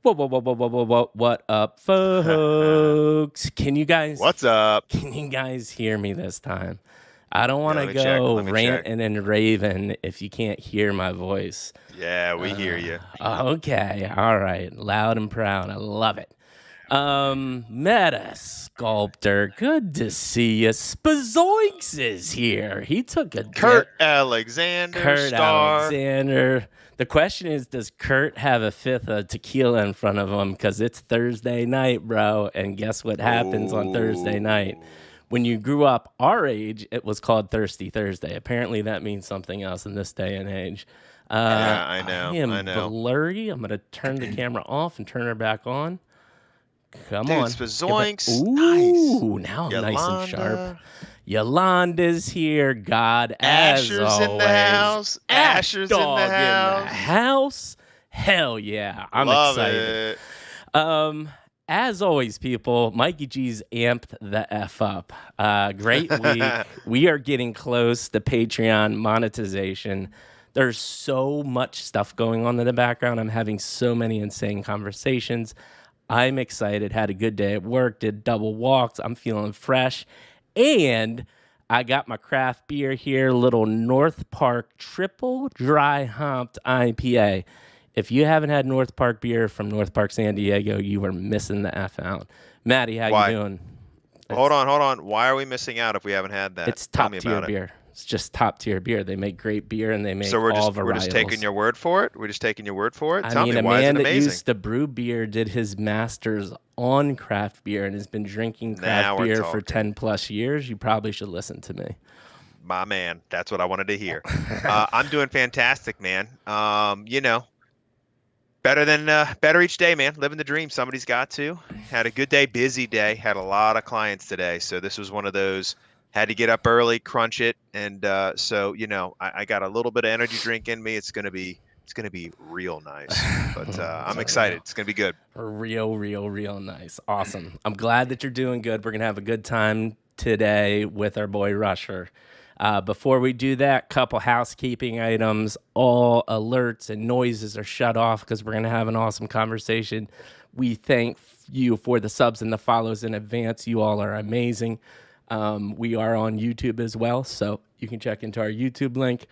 What up, folks? Can you guys What's up? hear me this time? I don't Yeah, want let to me check. go Let me check. ranting and raving if you can't hear my voice. Yeah, we hear you. Okay, all right, loud and proud. I love it. Meta Sculptor, good to see you. Spazoinks is here. He took a Kurt dip. Alexander, Kurt star. Alexander. The question is, does Kurt have a fifth of tequila in front of him? Because it's Thursday night, bro. And guess what happens on Thursday night? Oh. When you grew up our age, it was called Thirsty Thursday. Apparently, that means something else in this day and age. Yeah, I I know. I am know. blurry. I'm going to turn the camera off and turn her back on. Come Dude, on. Give it. Spazoinks. Nice. Ooh, now I'm nice and sharp. Yolanda. Yolanda's here, God, as Asher's in the always. house. Ash Asher's in the Dog in the house. house. Hell yeah, I'm Love excited. it. As always, people, Mikey G's amped the F up. Great week. We are getting close to Patreon monetization. There's so much stuff going on in the background. I'm having so many insane conversations. I'm excited. Had a good day at work. Did double walks. I'm feeling fresh. And I got my craft beer here, little North Park triple dry hopped IPA. If you haven't had North Park beer from North Park, San Diego, you are missing the F out. Maddie, how Why? you doing? Hold on. Why are we missing out if we haven't had that? It's Tell top me tier about it. beer. It's just top tier beer. They make great beer and they make So we're all just taking varietals. your word for it. We're just taking your word for it. I Tell mean, me, a why is man it that amazing? used to brew beer did his master's on craft beer and has been drinking Now craft we're beer for talking. 10 plus years. You probably should listen to me. My man, that's what I wanted to hear. I'm doing fantastic, man. Better each day, man. Living the dream. Somebody's got to. Had a good day, busy day. Had a lot of clients today, so this was one of those. Had to get up early, crunch it, and so I got a little bit of energy drink in me. It's gonna be real nice. But I'm excited. It's gonna be good. Real nice. Awesome. I'm glad that you're doing good. We're going to have a good time today with our boy Rusher. Before we do that, couple housekeeping items. All alerts and noises are shut off because we're going to have an awesome conversation. We thank you for the subs and the follows in advance. You all are amazing. We are on YouTube as well, so you can check into our YouTube link.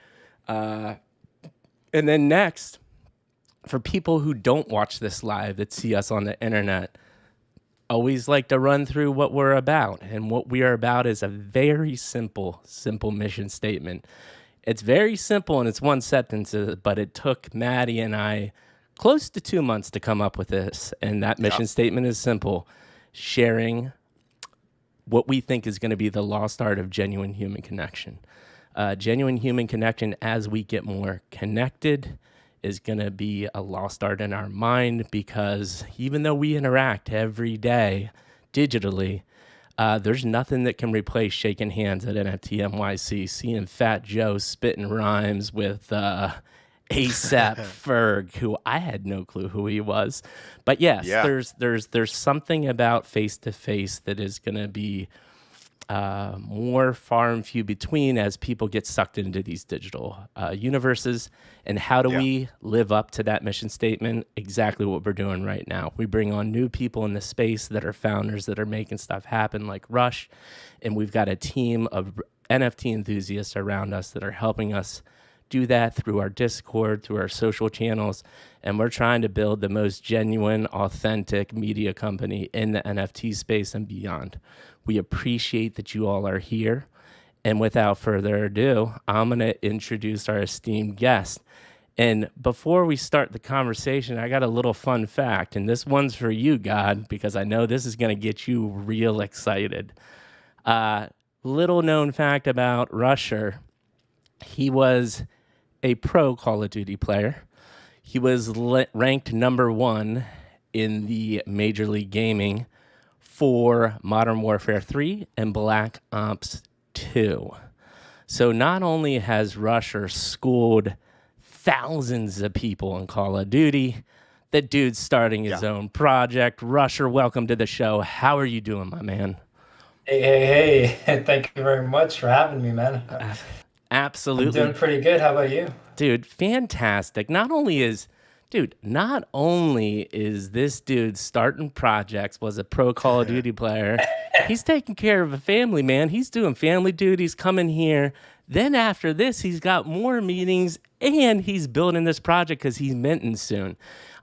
And then next, for people who don't watch this live that see us on the internet, always like to run through what we're about. And what we are about is a very simple mission statement. It's very simple and it's one sentence, but it took Maddie and I close to 2 months to come up with this. And that mission statement is simple: sharing what we think is going to be the lost art of genuine human connection. Genuine human connection, as we get more connected, is going to be a lost art in our mind, because even though we interact every day digitally, there's nothing that can replace shaking hands at NFT NYC, seeing Fat Joe spitting rhymes with ASAP Ferg, who I had no clue who he was. But yes, there's something about face-to-face that is going to be more far and few between as people get sucked into these digital universes. And how do we live up to that mission statement? Exactly what we're doing right now. We bring on new people in the space that are founders that are making stuff happen, like Rush. And we've got a team of NFT enthusiasts around us that are helping us do that through our Discord, through our social channels. And we're trying to build the most genuine, authentic media company in the NFT space and beyond. We appreciate that you all are here. And without further ado, I'm going to introduce our esteemed guest. And before we start the conversation, I got a little fun fact. And this one's for you, God, because I know this is going to get you real excited. Little known fact about Rusher: he was a pro Call of Duty player. He was ranked number 1 in the Major League Gaming for Modern Warfare 3 and Black Ops 2. So not only has Rusher schooled thousands of people in Call of Duty, the dude's starting his own project. Rusher, welcome to the show. How are you doing, my man? Hey. Thank you very much for having me, man. Absolutely. I'm doing pretty good. How about you? Dude, fantastic. Not only is Dude, not only is this dude starting projects, was a pro Call of Duty player, he's taking care of a family, man. He's doing family duties, coming here. Then after this, he's got more meetings and he's building this project because he's minting soon.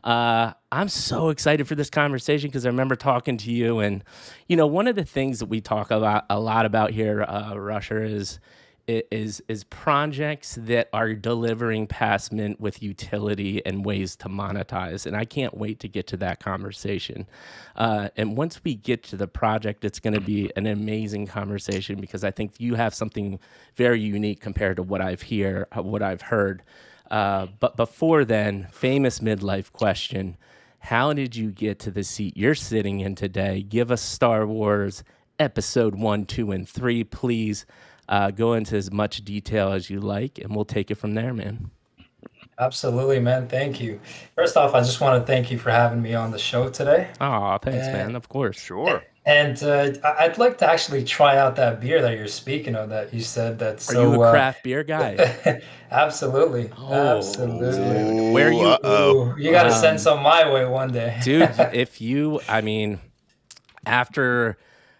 I'm so excited for this conversation because I remember talking to you, and one of the things that we talk about a lot about here, Rusher, is projects that are delivering past mint with utility and ways to monetize. And I can't wait to get to that conversation. And once we get to the project, it's going to be an amazing conversation because I think you have something very unique compared to what I've heard. But before then, famous midlife question. How did you get to the seat you're sitting in today? Give us Star Wars episode 1, 2, and 3, please. Go into as much detail as you like, and we'll take it from there, man. Absolutely, man. Thank you. First off, I just want to thank you for having me on the show today. Oh, thanks, And man. Of course. Sure. and I'd like to actually try out that beer that you're speaking of that you said that's Are you so a craft beer guy? absolutely. Oh, Absolutely. dude. Where you, Uh-oh. Ooh, you got to send some my way one day. dude? I mean, after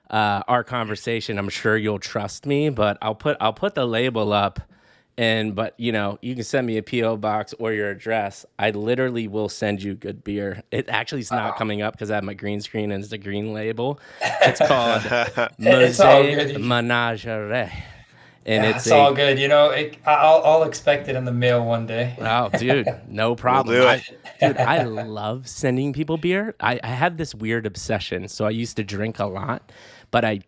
our conversation, I'm sure you'll trust me, but I'll put the label up. But you can send me a PO box or your address. I literally will send you good beer. It actually is not coming up because I have my green screen and it's the green label. It's called It's all Mosaic good. Menagerie, and Yeah, it's it's all a good. I'll expect it in the mail one day. oh, dude, no problem. do it. I love sending people beer. I have this weird obsession. So I used to drink a lot, but I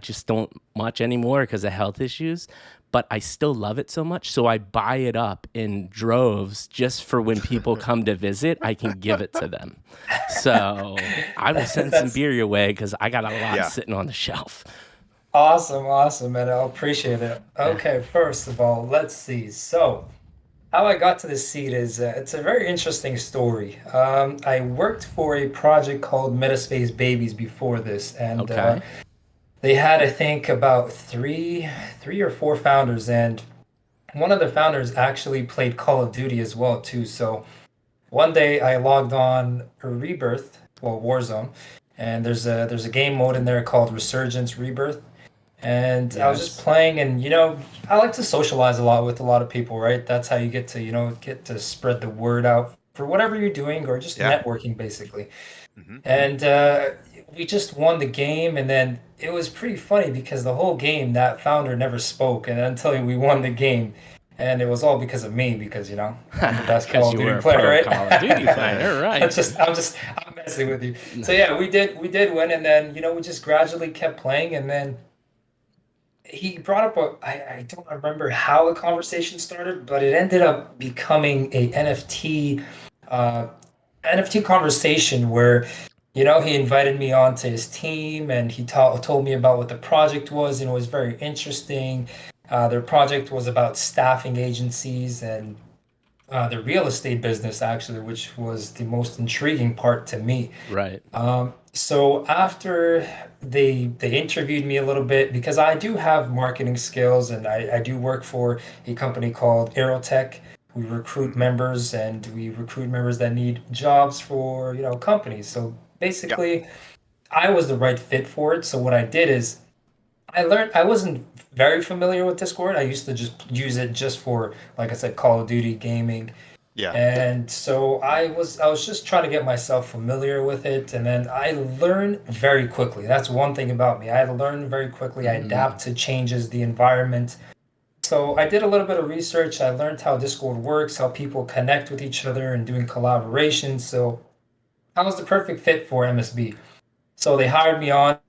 just don't much anymore because of health issues. But I still love it so much. So I buy it up in droves just for when people come to visit, I can give it to them. So I will send some beer your way because I got a lot Yeah. sitting on the shelf. Awesome, man. I appreciate it. Okay, first of all, let's see. So, how I got to this seat is it's a very interesting story. I worked for a project called Metaspace Babies before this, and Okay. they had, I think, about three or four founders, and one of the founders actually played Call of Duty as well too. So one day I logged on a Rebirth, well, Warzone, and there's a game mode in there called Resurgence Rebirth. And I was just Yes. playing, and I like to socialize a lot with a lot of people, right? That's how you get to, get to spread the word out for whatever you're doing or just Yeah. networking basically. Mhm. And we just won the game, and then it was pretty funny because the whole game that founder never spoke, and until we won the game, and it was all because of me because I'm the best Call Because of you Duty were a player, pro right? Call of Duty player, right? I'm messing with you. So yeah, we did win, and then we just gradually kept playing, and then he brought up I don't remember how the conversation started, but it ended up becoming a uh, NFT conversation where, he invited me onto his team and he told me about what the project was, and it was very interesting. Their project was about staffing agencies and the real estate business, actually, which was the most intriguing part to me. Right. So after they interviewed me a little bit because I do have marketing skills and I do work for a company called Aerotech. We recruit Mhm. members and we recruit members that need jobs for companies. So Yeah. basically, I was the right fit for it. So what I did is I wasn't very familiar with Discord. I used to just use it just for, like I said, Call of Duty gaming. Yeah. And so I was just trying to get myself familiar with it, and then I learn very quickly. That's one thing about me. I learn very quickly. I adapt to changes, the environment. So I did a little bit of research. I learned how Discord works, how people connect with each other and doing collaborations. So I was the perfect fit for MSB. So they hired me on,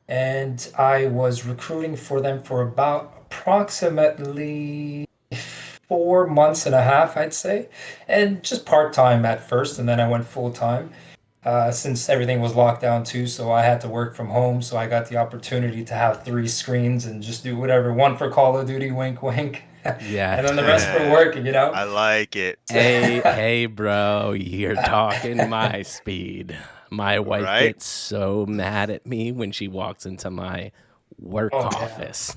and I was recruiting for them for about approximately 4 months and a half, I'd say, and just part time at first, and then I went full time since everything was locked down too. So I had to work from home, so I got the opportunity to have three screens and just do whatever. One for Call of Duty, wink, wink, Yeah. and then the rest for work. I like it. Hey, bro, you're talking my speed. My wife Right? gets so mad at me when she walks into my work Oh yeah. office.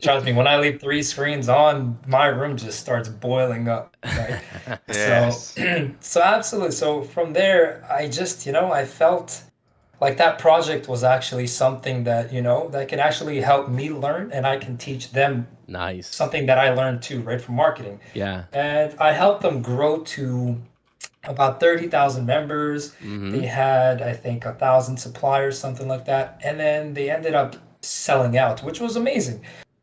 Trust me, when I leave three screens on, my room just starts boiling up, right? So, Yes. so absolutely. So from there, I just, I felt like that project was actually something that, that can actually help me learn and I can teach them Nice. something that I learned too, right, from marketing. Yeah. And I helped them grow to about 30,000 members. Mm-hmm. They had, I think, 1,000 suppliers, something like that. And then they ended up selling out, which was amazing.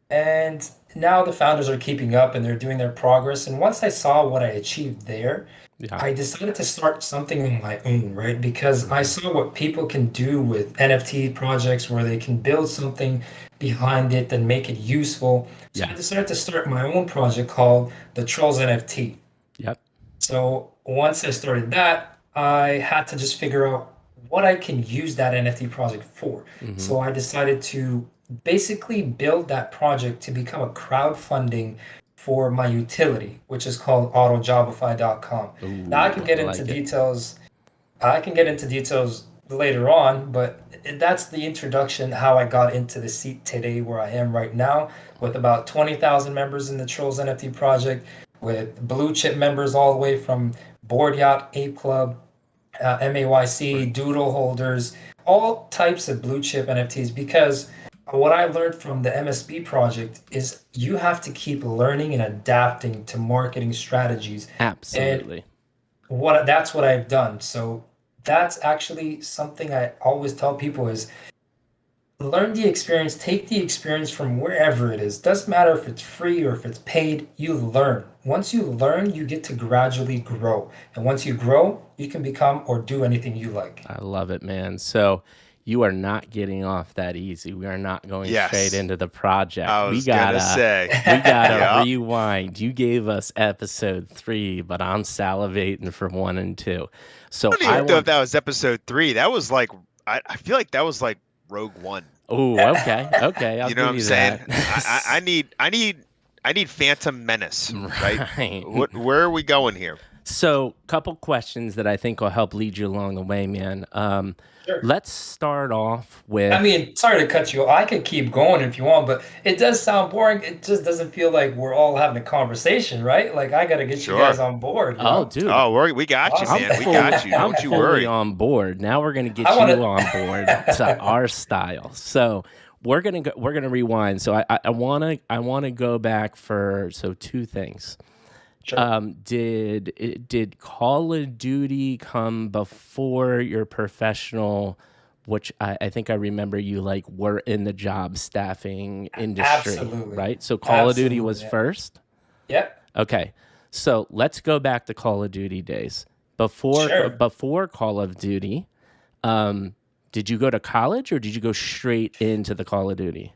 And now the founders are keeping up and they're doing their progress. And once I saw what I achieved there, Yeah. I decided to start something on my own, right? Because I Mm-hmm. saw what people can do with NFT projects where they can build something behind it and make it useful. So I Yeah. decided to start my own project called the Trolls NFT. Yep. So once I started that, I had to just figure out what I can use that NFT project for. Mm-hmm. So I decided to basically build that project to become a crowdfunding for my utility, which is called autojobify.com. Now I Ooh, can get I into like it. details. I can get into details later on, but that's the introduction how I got into the seat today where I am right now with about 20,000 members in the Trolls NFT project, with blue chip members all the way from Board Yacht, Ape Club, MAYC, Right. Doodle holders, all types of blue chip NFTs. Because what I learned from the MSB project is you have to keep learning and adapting to marketing strategies. And Absolutely. that's what I've done. So that's actually something I always tell people is learn the experience, take the experience from wherever it is. Doesn't matter if it's free or if it's paid, you learn. Once you learn, you get to gradually grow. And once you grow, you can become or do anything you like. I love it, man. So you are not getting off that easy. We are not going straight Yes. into the project. I We was gonna gotta say. we gotta Yep. rewind. You gave us episode 3, but I'm salivating for 1 and 2. I So don't I even know if want that was episode 3. That was like I feel like that was like Rogue One. Oh, okay. Okay, I'll You know what give I'm you saying? that. I need Phantom Menace, right? Right. Where are we going here? So, couple questions that I think will help lead you along the way, man. Sure. Let's start off I with mean, sorry to cut you. I could keep going if you want, but it does sound boring. It just doesn't feel like we're all having a conversation, right? Like I got to get you guys Sure. on board, oh, dude, Oh, we got you, Awesome. man. We got you. I'm Don't you fully worry. on board. Now we're gonna I get want you on board to to. our style. So we're gonna rewind. So I wanna go back for 2 things. Sure. Did Call of Duty come before your professional, which I think I remember you like were in the job staffing industry, Absolutely. right? So Call of Duty was Absolutely. Yeah. first. Yep. Okay, so let's go back to Call of Duty days. Sure. Before Call of Duty, um, did you go to college or did you go straight into the Call of Duty?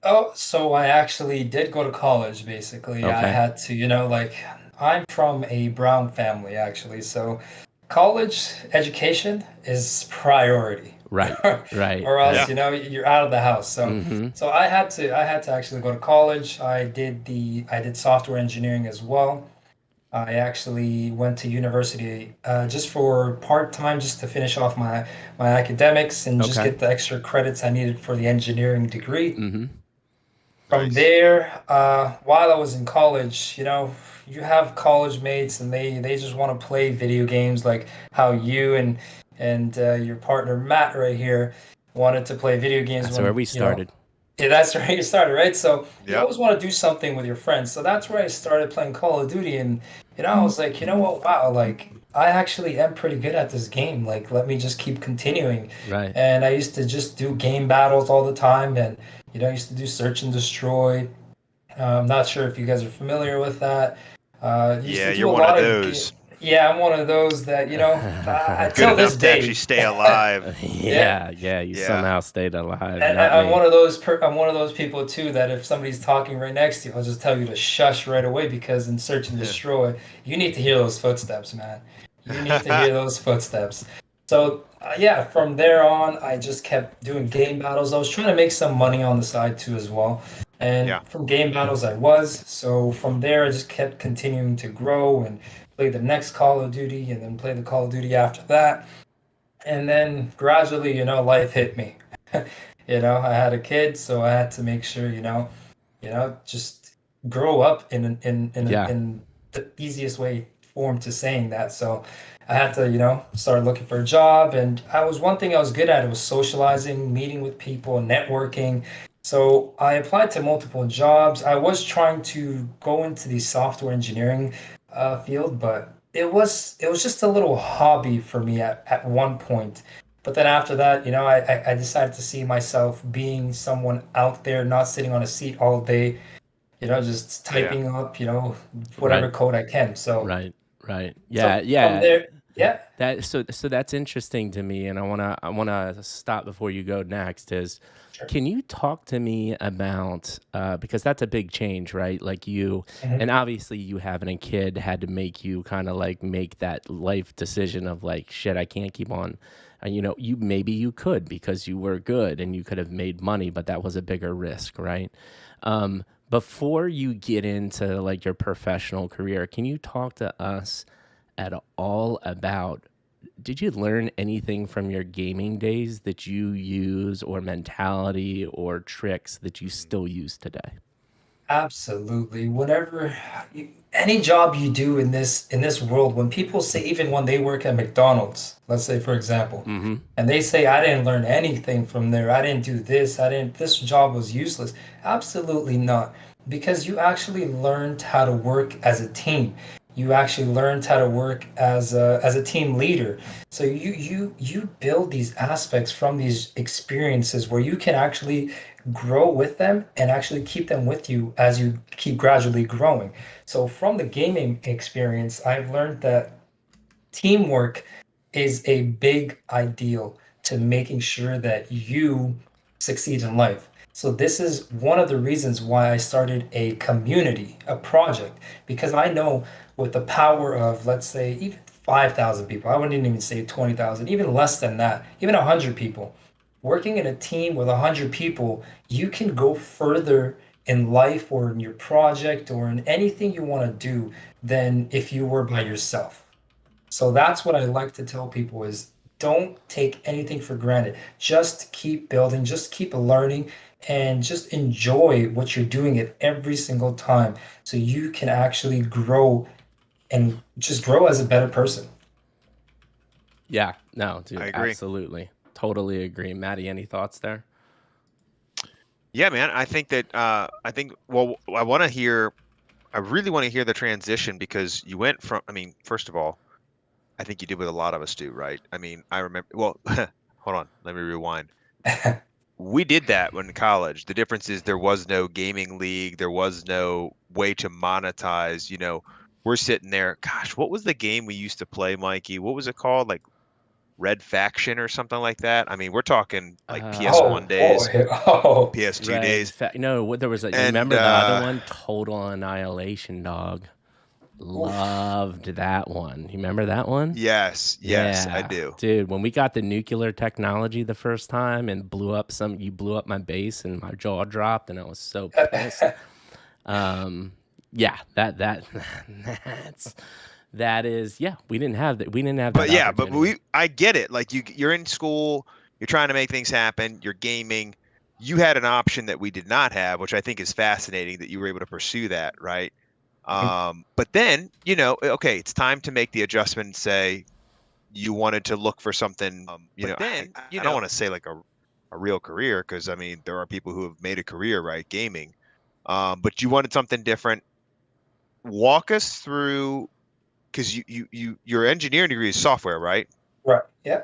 Oh, so I actually did go to college, basically. I Okay, had to, like, I'm from a Brown family, actually. So college education is priority. right, right, Or else, right. Yeah. you're out of the house. So Mm-hmm. so I had to actually go to college. I did software engineering as well. I actually went to university just for part-time, just to finish off my academics and just Okay. get the extra credits I needed for the engineering degree. Mm-hmm. From Nice. there, while I was in college, you have college mates and they just want to play video games like how you and your partner Matt right here wanted to play video games That's where when, we started. yeah, that's where you started, right? So you Yep. always want to do something with your friends. So that's where I started playing Call of Duty, and I was like, you know what? Wow, like I actually am pretty good at this game. Like, let me just keep continuing. Right. And I used to just do game battles all the time, and I used to do search and destroy. I'm not sure if you guys are familiar with that. Used Yeah, to you're do a one of lot of. those. Yeah, I'm one of those that Good till this enough to actually day. stay alive. Yeah. Yeah, yeah, you Yeah. somehow stayed alive, And not I'm me. one of those I'm one of those people too that if somebody's talking right next to you, I'll just tell you to shush right away because in Search and Destroy, you need to hear those footsteps, man. You need to hear those footsteps. So yeah, from there on, I just kept doing game battles. I was trying to make some money on the side too as well. And Yeah. from game battles, I was. So from there, I just kept continuing to grow and play the next Call of Duty and then play the Call of Duty after that. And then gradually, life hit me. I had a kid, so I had to make sure, just grow up Yeah. in the easiest way form to saying that. So I had to, start looking for a job, and I was one thing I was good at. It was socializing, meeting with people, networking. So I applied to multiple jobs. I was trying to go into the software engineering field, but it was just a little hobby for me at one point. But then after that, I decided to see myself being someone out there, not sitting on a seat all day, just Yeah. typing up, whatever Right. code I can. So Right. Right. so Yeah. from Yeah. there, yeah, So that's interesting to me, and I wanna stop before you go next. Is sure. can you talk to me about because that's a big change, right? Like you, Mhm. and obviously you having a kid had to make you kind of like make that life decision of like, shit, I can't keep on. You maybe you could because you were good and you could have made money, but that was a bigger risk, right? Before you get into like your professional career, can you talk to us at all about did you learn anything from your gaming days that you use or mentality or tricks that you Mhm. still use today? Absolutely. Any job you do in this world, when people say, even when they work at McDonald's, let's say for example, Mm-hmm. and they say, I didn't learn anything from there, I didn't do this, this job was useless. Absolutely not. Because you actually learned how to work as a team. You actually learned how to work as a team leader. So you build these aspects from these experiences where you can actually grow with them and actually keep them with you as you keep gradually growing. So from the gaming experience, I've learned that teamwork is a big ideal to making sure that you succeed in life. So this is one of the reasons why I started a community, a project, because I know with the power of, let's say, even 5,000 people, I wouldn't even say 20,000, even less than that, even 100 people, working in a team with 100 people, you can go further in life or in your project or in anything you want to do than if you were by yourself. So that's what I like to tell people is don't take anything for granted. Just keep building, just keep learning, and just enjoy what you're doing at every single time so you can actually grow and just grow as a better person. Yeah, no, I dude, agree. absolutely. Totally agree. Maddie, any thoughts there? Yeah, man. I think that well, I really want to hear the transition because you went from, I mean, first of all, I think you did what a lot of us do, right? I mean, I remember, well, hold on, let me rewind. We did that when in college. The difference is there was no gaming league, there was no way to monetize, we're sitting there. Gosh, what was the game we used to play, Mikey? What was it called? Like Red Faction or something like that? I mean, we're talking like Uh, Oh PS1 days, boy. Oh, PS2 Red. days. No, there was a. You And remember the other one, Total Annihilation, dog. oof. Loved that one. You remember that one? yes, yes, I Yeah, do. dude, when we got the nuclear technology the first time and you blew up my base and my jaw dropped and I was so pissed. Um, yeah, that's yeah, we didn't have that But yeah, but opportunity. I get it. Like you're in school, you're trying to make things happen, you're gaming. You had an option that we did not have, which I think is fascinating that you were able to pursue that, right? But then, okay, it's time to make the adjustment and say you wanted to look for something, I don't want to say like a real career because I mean there are people who have made a career, right, gaming. But you wanted something different. Walk us through because your engineering degree is software, right? Right. Yeah.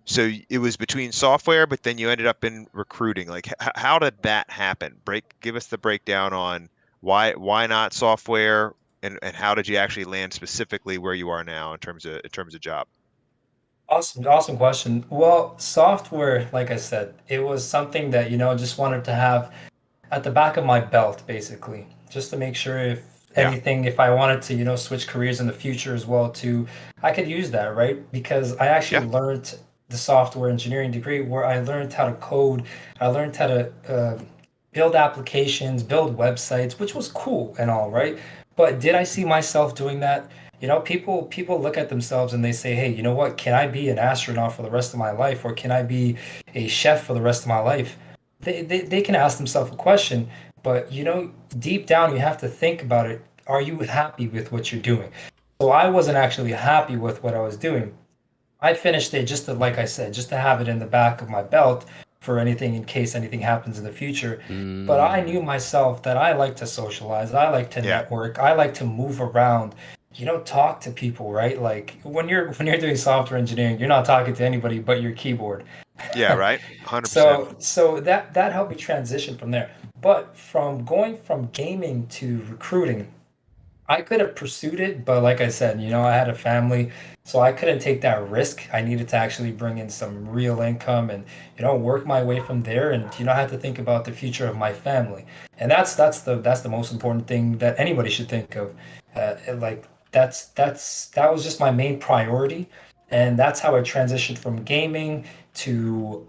So it was between software, but then you ended up in recruiting. Like, how did that happen? Give us the breakdown on why not software, and how did you actually land specifically where you are now in terms of job? Awesome, awesome question. Well, software, like I said, it was something that, just wanted to have at the back of my belt, basically, just to make sure Yeah, if I wanted to, switch careers in the future as well, I could use that, right? Because I actually yeah, learned the software engineering degree where I learned how to code, I learned how to build applications, build websites, which was cool and all, right? But did I see myself doing that? People look at themselves and they say, hey, you know what? Can I be an astronaut for the rest of my life, or can I be a chef for the rest of my life? They can ask themselves a question, but deep down you have to think about it. Are you happy with what you're doing? So I wasn't actually happy with what I was doing. I finished it just to, like I said, just to have it in the back of my belt for anything in case anything happens in the future. But I knew Mm. myself that I like to socialize, I like to Yeah. network, I like to move around, talk to people, right? Like when you're doing software engineering, you're not talking to anybody but your keyboard. Yeah. Right. 100%. So that helped me transition from there. But from going from gaming to recruiting, I could have pursued it, but like I said, I had a family, so I couldn't take that risk. I needed to actually bring in some real income and, work my way from there. And, I had to think about the future of my family. And that's the most important thing that anybody should think of. Like that was just my main priority. And that's how I transitioned from gaming to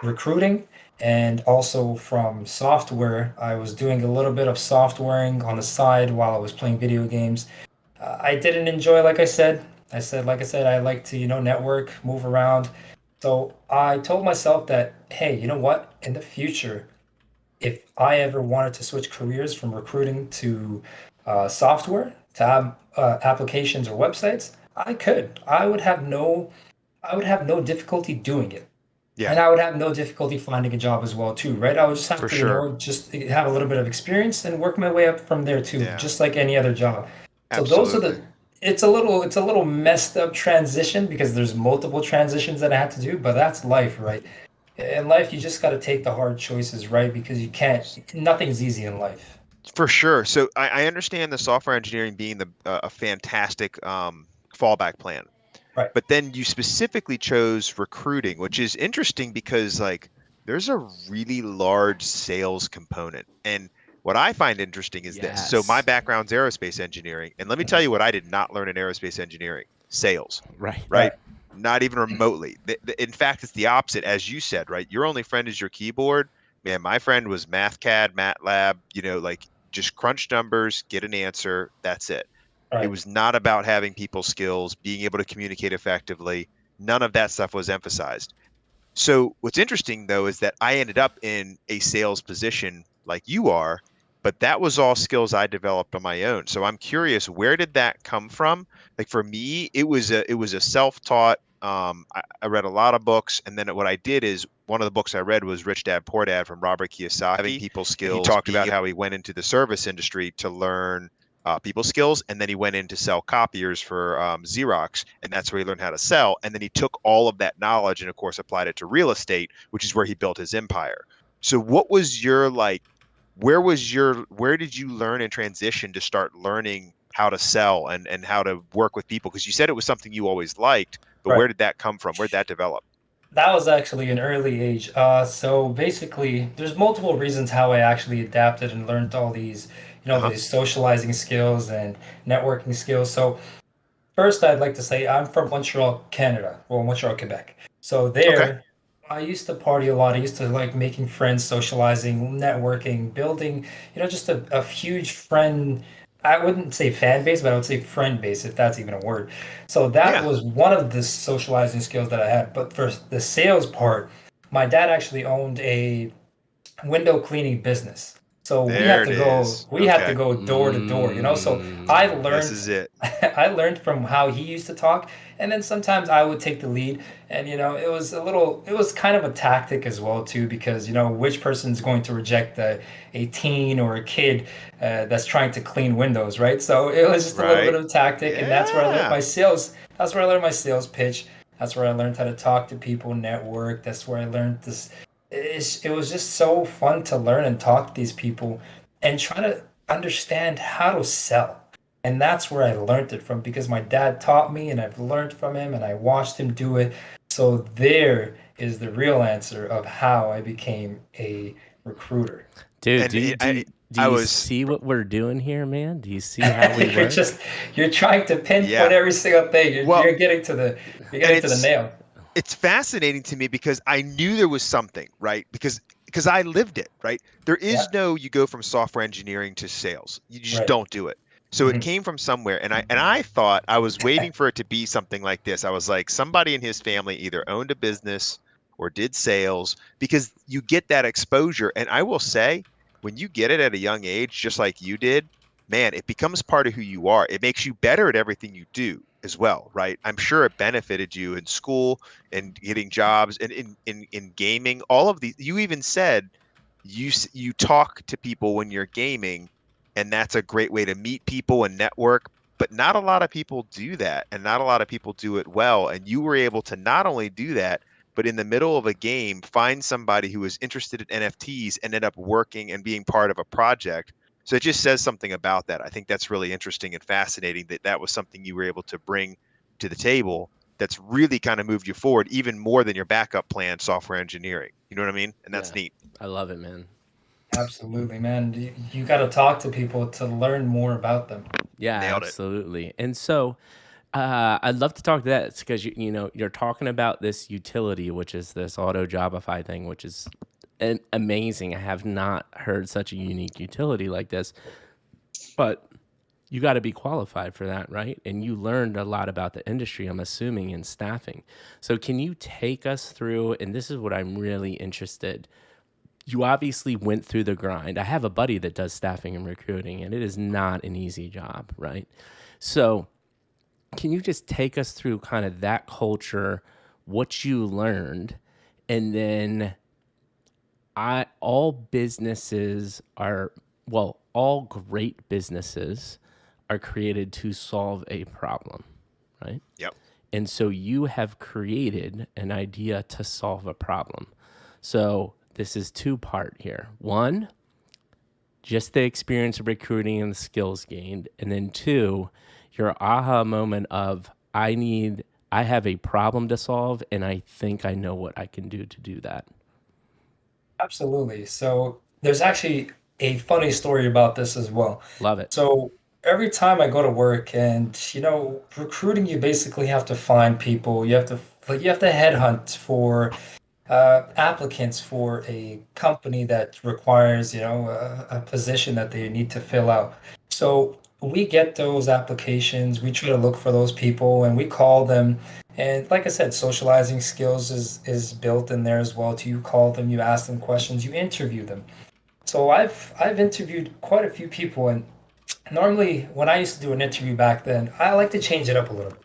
recruiting. And also from software, I was doing a little bit of softwaring on the side while I was playing video games. I didn't enjoy, like I said. I like to, network, move around. So I told myself that, hey, you know what? In the future, if I ever wanted to switch careers from recruiting to software, to applications or websites, I could. I would have no difficulty doing it. Yeah. And I would have no difficulty finding a job as well too, right? I would just have For to, sure. just have a little bit of experience and work my way up from there too, Yeah. just like any other job. So those are Absolutely. the it's a little messed up transition because there's multiple transitions that I had to do, but that's life, right? In life, you just got to take the hard choices, right? Because you can't, nothing's easy in life. For sure. So I understand the software engineering being a fantastic fallback plan. Right, But then you specifically chose recruiting, which is interesting because like there's a really large sales component. And what I find interesting is this. So my Yes. background's aerospace engineering, and let me tell you what I did not learn in aerospace engineering: sales, Right. right? right, Not even remotely. In fact, it's the opposite, as you said, right? Your only friend is your keyboard. Man, my friend was MathCAD, MATLAB, like just crunch numbers, get an answer, that's it. It right, was not about having people skills, being able to communicate effectively. None of that stuff was emphasized. So what's interesting though is that I ended up in a sales position like you are, but that was all skills I developed on my own. So I'm curious, where did that come from? Like for me, it was a self-taught. I read a lot of books, and then what I did is one of the books I read was Rich Dad Poor Dad from Robert Kiyosaki. Having people And he skills, talked being about able, how he went into the service industry to learn people skills, and then he went in to sell copiers for Xerox, and that's where he learned how to sell. And then he took all of that knowledge and, of course, applied it to real estate, which is where he built his empire. So, what was your like? Where did you learn and transition to start learning how to sell and how to work with people? Because you said it was something you always liked, but right. where did that come from? Where did that develop? That was actually an early age. So basically, there's multiple reasons how I actually adapted and learned all these, Uh huh. these socializing skills and networking skills. So first, I'd like to say I'm from Montreal, Canada, well, Montreal, Quebec. So Okay. there, I used to party a lot. I used to like making friends, socializing, networking, building, just a huge friend. I wouldn't say fan base, but I would say friend base, if that's even a word. So that Yeah. was one of the socializing skills that I had. But for the sales part, my dad actually owned a window cleaning business. So we had There it to go is. we had to Okay. go door to door, so I Mm. This learned is it. I learned from how he used to talk, and then sometimes I would take the lead, and it was kind of a tactic as well too, because which person's going to reject a teen or a kid that's trying to clean windows, right? So it was just a little bit Right. of tactic, and Yeah. that's where I learned my sales pitch. That's where I learned how to talk to people, network. That's where I learned this. It was just so fun to learn and talk to these people and try to understand how to sell. And that's where I learned it from, because my dad taught me and I've learned from him and I watched him do it. So there is the real answer of how I became a recruiter. Dude, And do you it, do you, do I you was, see what we're doing here, man? Do you see how we you're work? just you're trying to pinpoint yeah. every single thing. You're, Well, you're getting to the you're and getting to the nail. it's fascinating to me because I knew there was something, right? Because I lived it, right? There Yeah, is no you go from software engineering to sales. You just right, don't do it. So it came from somewhere, and I thought I was waiting for it to be something like this. I was like, somebody in his family either owned a business or did sales, because you get that exposure. And I will say, when you get it at a young age, just like you did, man, it becomes part of who you are. It makes you better at everything you do as well, right? I'm sure it benefited you in school and getting jobs and in gaming. All of these, you even said you talk to people when you're gaming, and that's a great way to meet people and network. But not a lot of people do that, and not a lot of people do it well. And you were able to not only do that, but in the middle of a game, find somebody who was interested in NFTs and end up working and being part of a project. So it just says something about that. I think that's really interesting and fascinating that that was something you were able to bring to the table that's really kind of moved you forward even more than your backup plan, software engineering. You know what I mean? And that's Yeah, neat. I love it, man. Absolutely, man. You got to talk to people to learn more about them. Yeah, Nailed it. absolutely. And so I'd love to talk to that because you're talking about this utility, which is this auto Jobify thing, which is amazing. I have not heard such a unique utility like this, but you got to be qualified for that, right? And you learned a lot about the industry, I'm assuming, in staffing. So can you take us through? And this is what I'm really interested. You obviously went through the grind. I have a buddy that does staffing and recruiting, and it is not an easy job, right? So can you just take us through kind of that culture, what you learned, and then all businesses are, well, all great businesses are created to solve a problem, right? Yep. And so you have created an idea to solve a problem. So this is two-part here. One, just the experience of recruiting and the skills gained. And then two, your aha moment of I have a problem to solve and I think I know what I can do to do that. Absolutely. So there's actually a funny story about this as well. Love it. So every time I go to work and recruiting, you basically have to find people. You have to headhunt for applicants for a company that requires, a position that they need to fill out. So we get those applications, we try to look for those people, and we call them. And like I said, socializing skills is built in there as well. To you call them, you ask them questions, you interview them. So I've interviewed quite a few people, and normally when I used to do an interview back then, I like to change it up a little bit.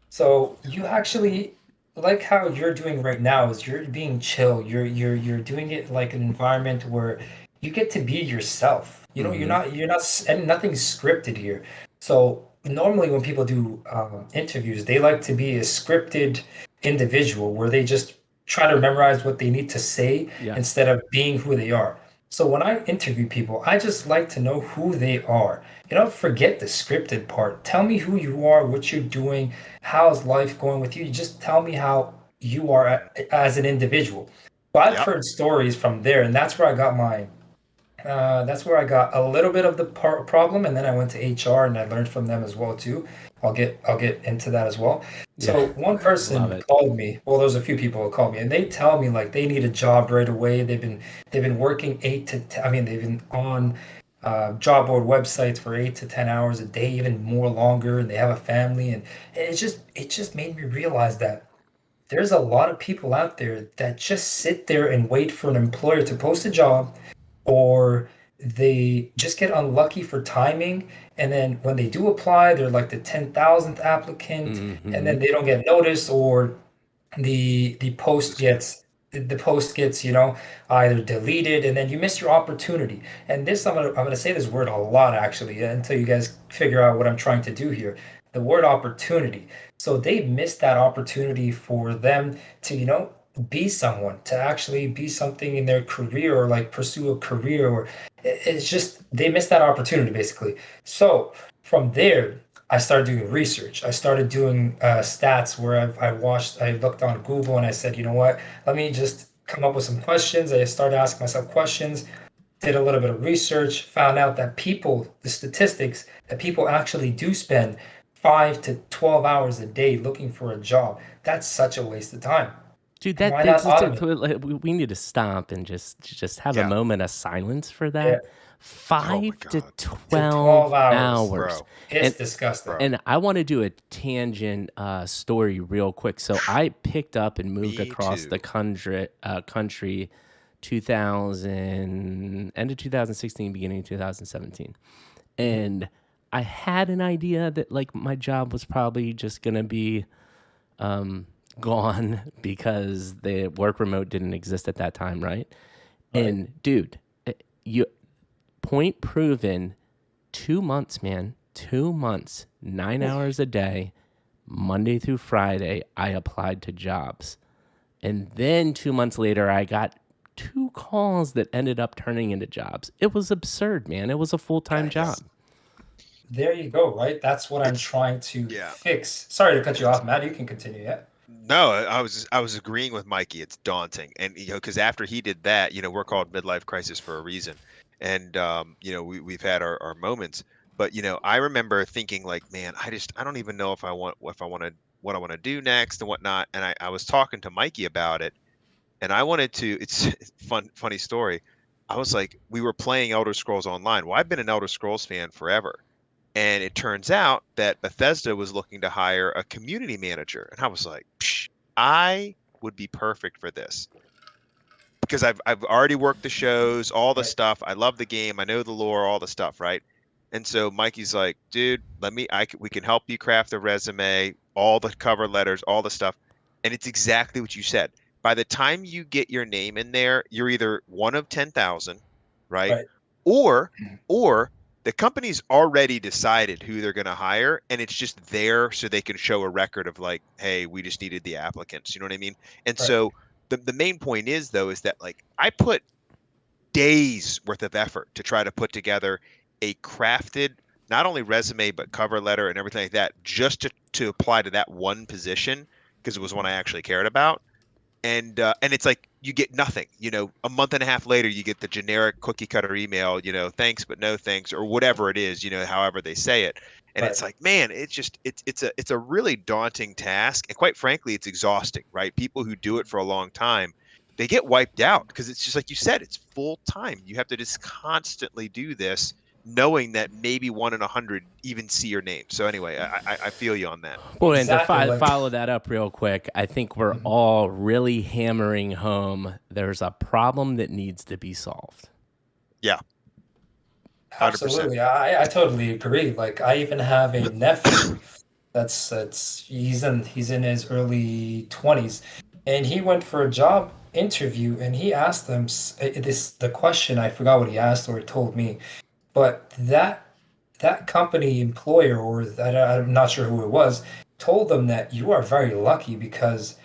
So you actually like how you're doing right now is you're being chill. You're doing it like an environment where you get to be yourself. Mm-hmm. And nothing's scripted here. So normally when people do interviews, they like to be a scripted individual where they just try to memorize what they need to say Yeah. instead of being who they are. So when I interview people, I just like to know who they are. Forget the scripted part. Tell me who you are, what you're doing, how's life going with you. Just tell me how you are as an individual. So I've Yep. heard stories from there, and that's where I got a little bit of the problem, and then I went to HR and I learned from them as well too. I'll get into that as well. Yeah. So one Love person it. called me. Well, there's a few people who called me, and they tell me like they need a job right away. They've been working 8 to 10. I mean, they've been on job board websites for 8 to 10 hours a day, even more longer, and they have a family, and it just made me realize that there's a lot of people out there that just sit there and wait for an employer to post a job, or they just get unlucky for timing. And then when they do apply, they're like the 10,000th applicant, and Mm-hmm. then they don't get noticed, or the post gets either deleted, and then you miss your opportunity. And this I'm gonna say this word a lot actually until you guys figure out what I'm trying to do here. The word opportunity. So they missed that opportunity for them to be someone, to actually be something in their career, or like pursue a career, or it's just they missed that opportunity basically. So from there, I started doing research. I started doing stats where I looked on Google, and I said, you know what? Let me just come up with some questions. I started asking myself questions, did a little bit of research, found out that the statistics, that people actually do spend 5 to 12 hours a day looking for a job. That's such a waste of time. Dude, Why not automate? we need to stop and just have a Yeah. moment of silence for Yeah, that. Oh my 5 to God, to 12 12 hours. hours. bro, It's And disgusting. bro. and I want to do a tangent story real quick. So I picked up and moved Me across the too. country 2000 end of 2016, beginning of 2017. And I had an idea that like my job was probably just going to be gone because the work remote didn't exist at that time, right? Right. And dude, you point proven, 2 months, man, 2 months, 9 hours a day, Monday through Friday, I applied to jobs. And then 2 months later, I got 2 calls that ended up turning into jobs. It was absurd, man. It was a full time job. Yikes. There you go, right? That's what I'm It's trying to yeah. fix. Sorry to cut you It's off, Matt. You can continue, yeah? no, I was agreeing with Mikey. It's daunting, and because after he did that, we're called midlife crisis for a reason, and we've had our moments, but I remember thinking like, man, I don't even know if I want to what I want to do next and whatnot, and I was talking to Mikey about it, and I wanted to. It's funny story. I was like, we were playing Elder Scrolls Online. Well, I've been an Elder Scrolls fan forever. And it turns out that Bethesda was looking to hire a community manager. And I was like, Psh, I would be perfect for this because I've already worked the shows, all the Right. stuff. I love the game. I know the lore, all the stuff, right? And so Mikey's like, dude, we can help you craft a resume, all the cover letters, all the stuff. And it's exactly what you said. By the time you get your name in there, you're either one of 10,000, right? Right. Or, or the company's already decided who they're going to hire, and it's just there so they can show a record of like, hey, we just needed the applicants. You know what I mean? And Right. so the main point is though is that like I put days worth of effort to try to put together a crafted not only resume but cover letter and everything like that just to apply to that one position because it was one I actually cared about and it's like you get nothing. A month and a half later you get the generic cookie cutter email, thanks but no thanks or whatever it is, however they say it. And Right. it's like, man, it's a really daunting task, and quite frankly it's exhausting, right? People who do it for a long time, they get wiped out because it's just like you said, it's full time. You have to just constantly do this knowing that maybe 1 in 100 even see your name. So anyway, I feel you on that. Well, and to Exactly. Like, follow that up real quick, I think we're mhm. all really hammering home there's a problem that needs to be solved. Yeah, 100%. Absolutely. I totally agree. Like, I even have a nephew that's he's in his early 20s, and he went for a job interview, and he asked them the question. I forgot what he asked or told me, but that company employer, or I'm not sure who it was, told them that you are very lucky because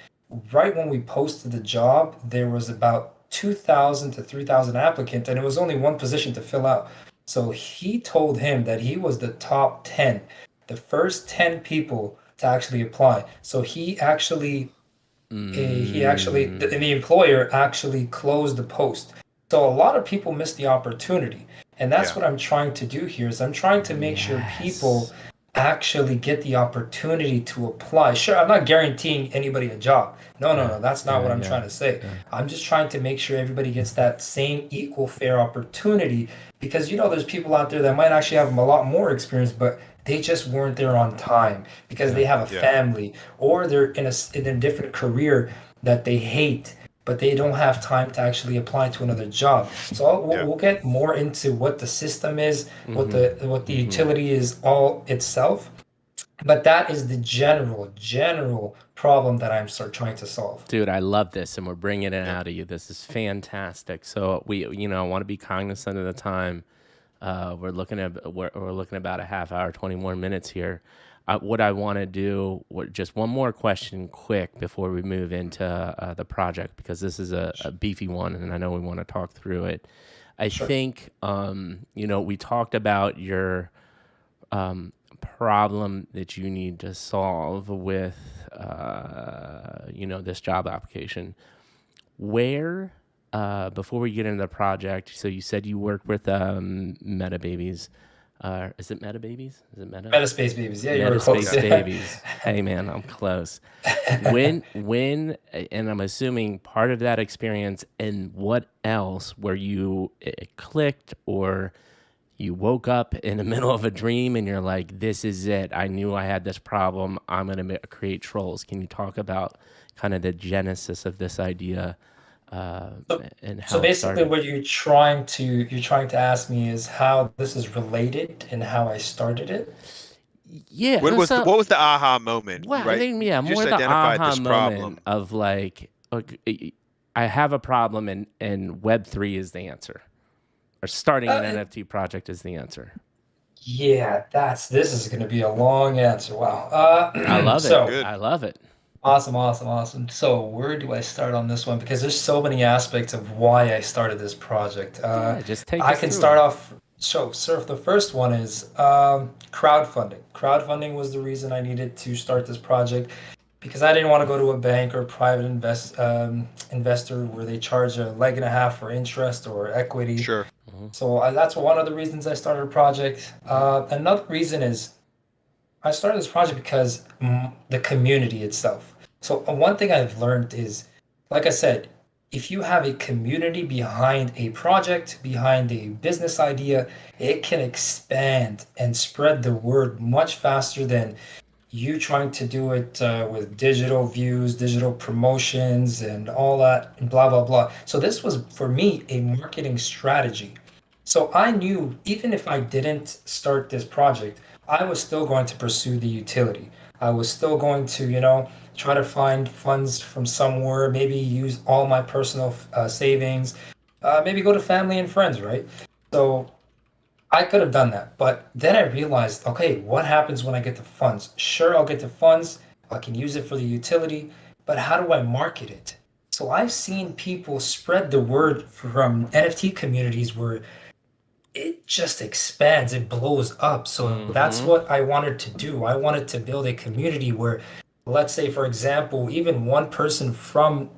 right when we posted the job, there was about 2,000 to 3,000 applicants, and it was only one position to fill out. So he told him that he was the top 10, the first 10 people to actually apply. So and the employer actually closed the post. So a lot of people miss the opportunity. And that's Yeah, what I'm trying to do here is I'm trying to make sure people Yes. actually get the opportunity to apply. Sure, I'm not guaranteeing anybody a job. No, no, Yeah. no, that's not Yeah. what I'm Yeah. trying to say. Yeah. I'm just trying to make sure everybody gets that same equal fair opportunity because there's people out there that might actually have a lot more experience, but they just weren't there on time because Yeah. they have a yeah, family or they're in a different career that they hate, but they don't have time to actually apply to another job. So yeah. we'll get more into what the system is, Mm-hmm. what the Mm-hmm. utility is all itself. But that is the general problem that I'm trying to solve. Dude, I love this, and we're bringing it Yep. out of you. This is fantastic. So I want to be cognizant of the time. We're looking about a half hour, 20 more minutes here. What I want to do, just one more question, quick, before we move into the project, because this is a beefy one, and I know we want to talk through it. I Sure. think, we talked about your problem that you need to solve with, this job application. Where, before we get into the project, so you said you worked with Meta Babies. Is it Meta Babies? Is it Meta? Metaspace babies. Yeah, you were close. Metaspace Yeah. Babies. Hey man, I'm close. When, and I'm assuming part of that experience, and what else where you it clicked, or you woke up in the middle of a dream and you're like, this is it. I knew I had this problem. I'm going to create trolls. Can you talk about kind of the genesis of this idea uh, So, and so how it basically, started? what you're trying to ask me is how this is related and how I started it. Yeah. What was the aha moment, Well, I right? think, You yeah, just more the identified aha this moment problem. of like, okay, I have a problem and Web3 is the answer, or starting an Uh, NFT project is the answer. yeah, this is going to be a long answer. Wow. I love it. So Good. I love it. awesome, awesome, awesome. So where do I start on this one? Because there's so many aspects of why I started this project. Yeah, just take I us can through start them. off. So the first one is crowdfunding. Crowdfunding was the reason I needed to start this project because I didn't want to go to a bank or private investor where they charge a leg and a half for interest or equity. Sure. So that's one of the reasons I started a project. Another reason is I started this project because the community itself. So one thing I've learned is, like I said, if you have a community behind a project, behind a business idea, it can expand and spread the word much faster than you trying to do it with digital views, digital promotions, and all that, and blah, blah, blah. So this was, for me, a marketing strategy. So I knew even if I didn't start this project, I was still going to pursue the utility. I was still going to, try to find funds from somewhere, maybe use all my personal savings, maybe go to family and friends, right? So I could have done that, but then I realized, okay, what happens when I get the funds? Sure, I'll get the funds, I can use it for the utility, but how do I market it? So I've seen people spread the word from NFT communities where it just expands, it blows up. So that's Mm-hmm. what I wanted to do. I wanted to build a community where, let's say, for example, even one person from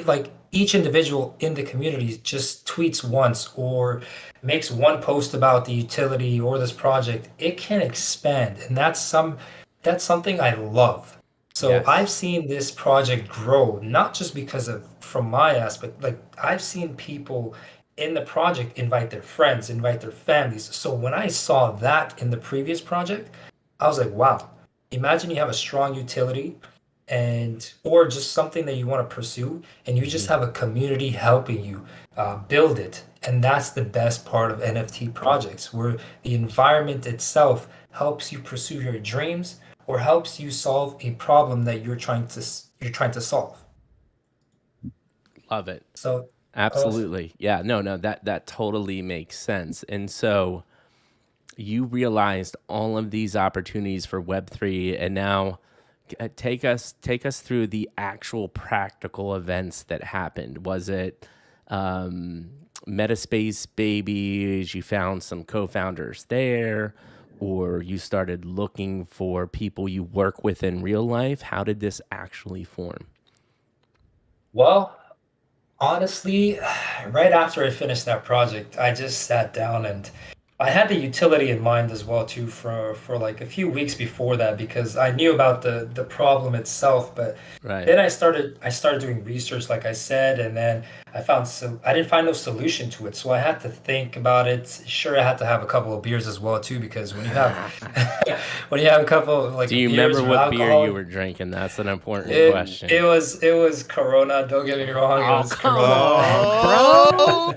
like each individual in the community just tweets once or makes one post about the utility or this project, it can expand. And that's something I love. So I've Yes. seen this project grow, not just because of from my aspect, like I've seen people in the project invite their friends, invite their families. So when I saw that in the previous project, I was like, wow, imagine you have a strong utility and or just something that you want to pursue and you just Mm-hmm. have a community helping you build it. And that's the best part of NFT projects where the environment itself helps you pursue your dreams or helps you solve a problem that you're trying to solve. Love it. So uh, Absolutely. Yeah. No, no, that totally makes sense. And so you realized all of these opportunities for Web3, and now take us through the actual practical events that happened. Was it Metaspace babies? You found some co-founders there, or you started looking for people you work with in real life? How did this actually form? well, honestly, right after I finished that project, I just sat down and I had the utility in mind as well too for like a few weeks before that because I knew about the problem itself, but Right. then I started doing research like I said, and then I didn't find no solution to it, so I had to think about it. Sure, I had to have a couple of beers as well too because when you have when you have a couple of Do like you beers remember or what beer you alcohol, were drinking? That's an important it question. was it was Corona. Don't get me wrong, it Oh, was come Corona. on, Oh, bro.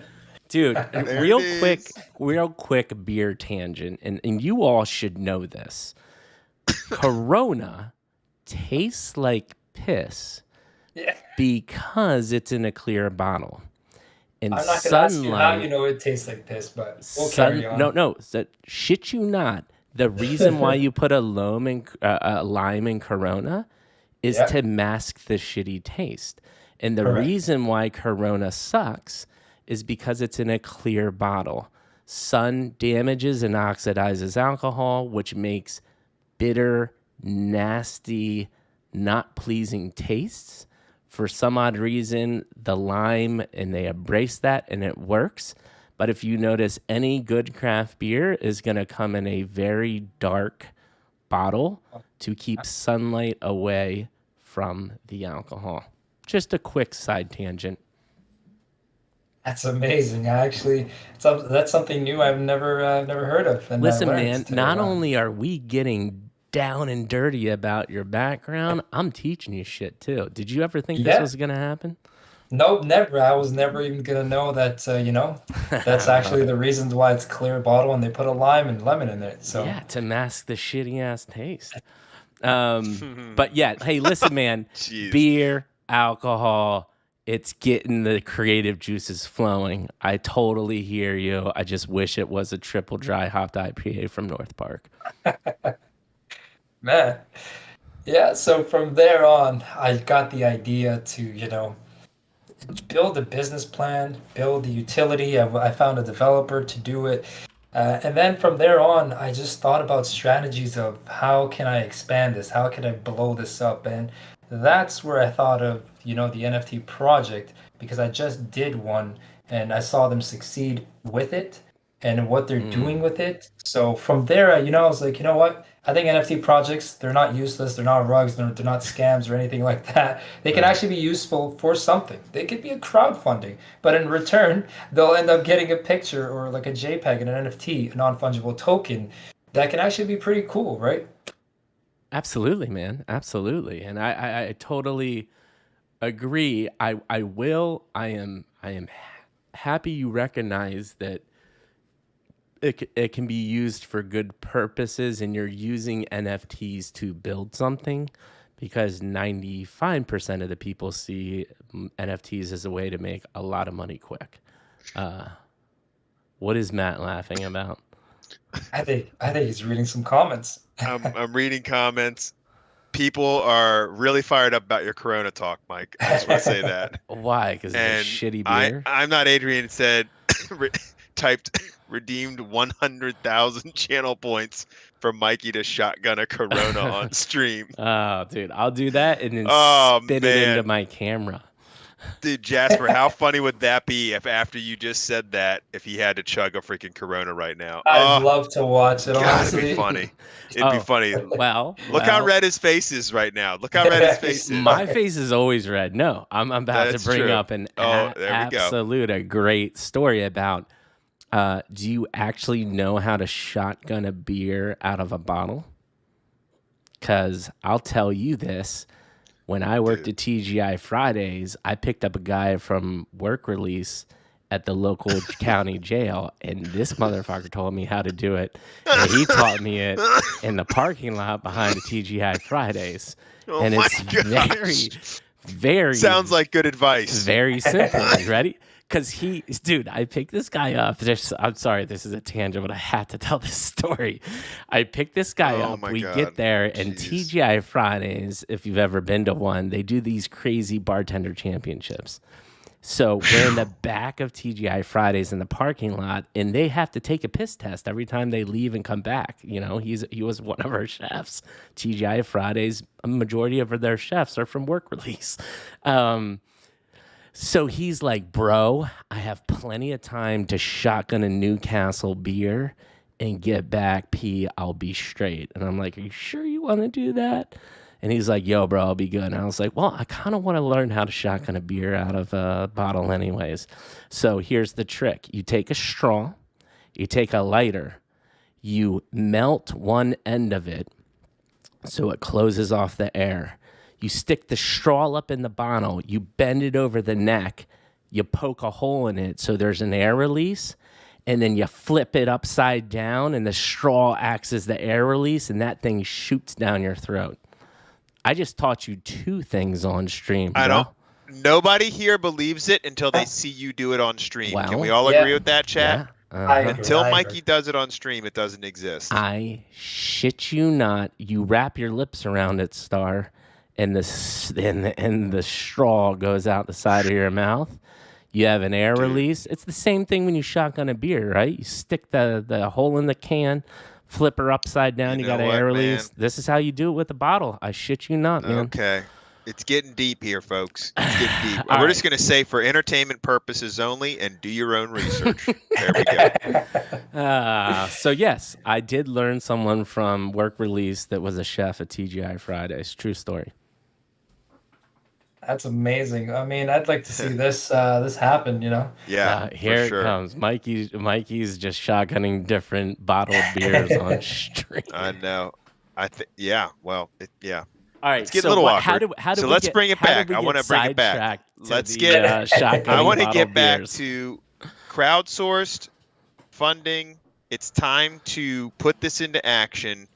Dude, there it is. real quick beer tangent, and you all should know this. Corona tastes like piss Yeah. because it's in a clear bottle. And I'm not gonna ask you how you sunlight, know it tastes like piss, but we'll carry no, on. no, that shit you not. The reason why you put a lime in Corona is Yeah, to mask the shitty taste. And the correct. reason why Corona sucks is because it's in a clear bottle. Sun damages and oxidizes alcohol, which makes bitter, nasty, not pleasing tastes. For some odd reason, the lime, and they embrace that and it works. But if you notice, any good craft beer is going to come in a very dark bottle to keep sunlight away from the alcohol. Just a quick side tangent. That's amazing. That's something new I've never heard of, and I Listen, learned man, today. not Wow. only are we getting down and dirty about your background, I'm teaching you shit too. Did you ever think this Yeah. was going to happen? Nope, never. I was never even gonna know that, that's I love actually it. the reasons why it's clear bottle and they put a lime and lemon in it. So, Yeah, to mask the shitty ass taste. But yeah, hey, listen, man, Jeez. beer, alcohol, it's getting the creative juices flowing. I totally hear you. I just wish it was a triple dry hopped IPA from North Park. man. Yeah, so from there on, I got the idea to, build a business plan, build the utility. I found a developer to do it. And then from there on, I just thought about strategies of how can I expand this? How can I blow this up? And that's where I thought of, the NFT project because I just did one and I saw them succeed with it and what they're Mm, doing with it. So from there, I was like, you know what? I think NFT projects, they're not useless, they're not rugs, they're not scams or anything like that. They can right. actually be useful for something. They could be a crowdfunding, but in return, they'll end up getting a picture or like a JPEG and an NFT, a non-fungible token that can actually be pretty cool, right? Absolutely, man. Absolutely. And I totally agree. I am happy you recognize that it can be used for good purposes and you're using NFTs to build something because 95% of the people see NFTs as a way to make a lot of money quick. Uh, what is Matt laughing about? I think he's reading some comments. I'm reading comments. People are really fired up about your Corona talk, Mike. I just want to say that. Why? Because it's a And shitty I beer? I'm not Adrian said re- typed redeemed 100,000 channel points for Mikey to shotgun a Corona on stream. Oh, dude, I'll do that and then Oh spit it into man. my camera. Dude, Jasper, how funny would that be if after you just said that, if he had to chug a freaking Corona right now? I'd Oh, love to watch it, God, it'd be honestly. funny. It'd be Oh, funny. well, Look how well, red his face is right now. Look how red his face is. my face is always red. No, I'm about to That's bring true. up an Oh, there we go. absolute a great story about. Do you actually know how to shotgun a beer out of a bottle? Because I'll tell you this. When I worked Dude. at TGI Fridays, I picked up a guy from work release at the local county jail, and this motherfucker told me how to do it. And he taught me it in the parking lot behind the TGI Fridays. Oh And my it's very, gosh. very, Sounds like good advice. very simple. You ready? Because dude, I picked this guy up. I'm sorry, this is a tangent, but I had to tell this story. I picked this guy Oh up. my We God. get there, and Jeez. TGI Fridays, if you've ever been to one, they do these crazy bartender championships. So we're in the back of TGI Fridays in the parking lot, and they have to take a piss test every time they leave and come back. He was one of our chefs. TGI Fridays, a majority of their chefs are from work release. So he's like, bro, I have plenty of time to shotgun a Newcastle beer and get back pee. I'll be straight. And I'm like, are you sure you want to do that? And he's like, yo, bro, I'll be good. And I was like, well, I kind of want to learn how to shotgun a beer out of a bottle anyways. So here's the trick. You take a straw, you take a lighter, you melt one end of it so it closes off the air. You stick the straw up in the bottle, you bend it over the neck, you poke a hole in it so there's an air release, and then you flip it upside down, and the straw acts as the air release, and that thing shoots down your throat. I just taught you two things on stream, I bro. don't. Nobody here believes it until they see you do it on stream. Can we Well, all agree Yeah, with that, chat? yeah. I Uh-huh. agree. Until I agree. Mikey does it on stream, it doesn't exist. I shit you not. You wrap your lips around it, Star, and the straw goes out the side of your mouth. You have an air Dude, release. It's the same thing when you shotgun a beer, right? You stick the hole in the can, flip her upside down. you You got know an air what, man? release. This is how you do it with a bottle. I shit you not, man. Okay. It's getting deep here, folks. It's getting deep. All We're just right. going to say for entertainment purposes only and do your own research. There we go. So yes, I did learn someone from work release that was a chef at TGI Fridays. True story. That's amazing. I mean, I'd like to see this happen, you know. Yeah, for Here it sure. comes. Mikey's just shotgunning different bottled beers on I stream. know. I think, yeah. Well, yeah. All It's right. getting a So little what? How awkward. do how did So we let's get bring it how did back. we I want get to bring it back. sidetracked to Let's the get. I shotgunning want to get bottled back beers? to crowdsourced funding. It's time to put this into action.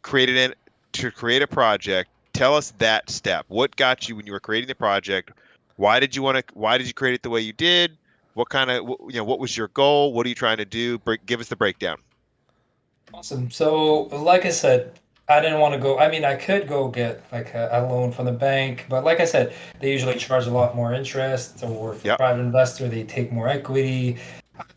Create it to create a project. Tell us that step. What got you when you were creating the project? Why did you want to? Why did you create it the way you did? What kind of, what was your goal? What are you trying to do? Give us the breakdown. Awesome. So, like I said, I didn't want to go. I mean, I could go get like a loan from the bank, but like I said, they usually charge a lot more interest, or for Yep. private investor, they take more equity.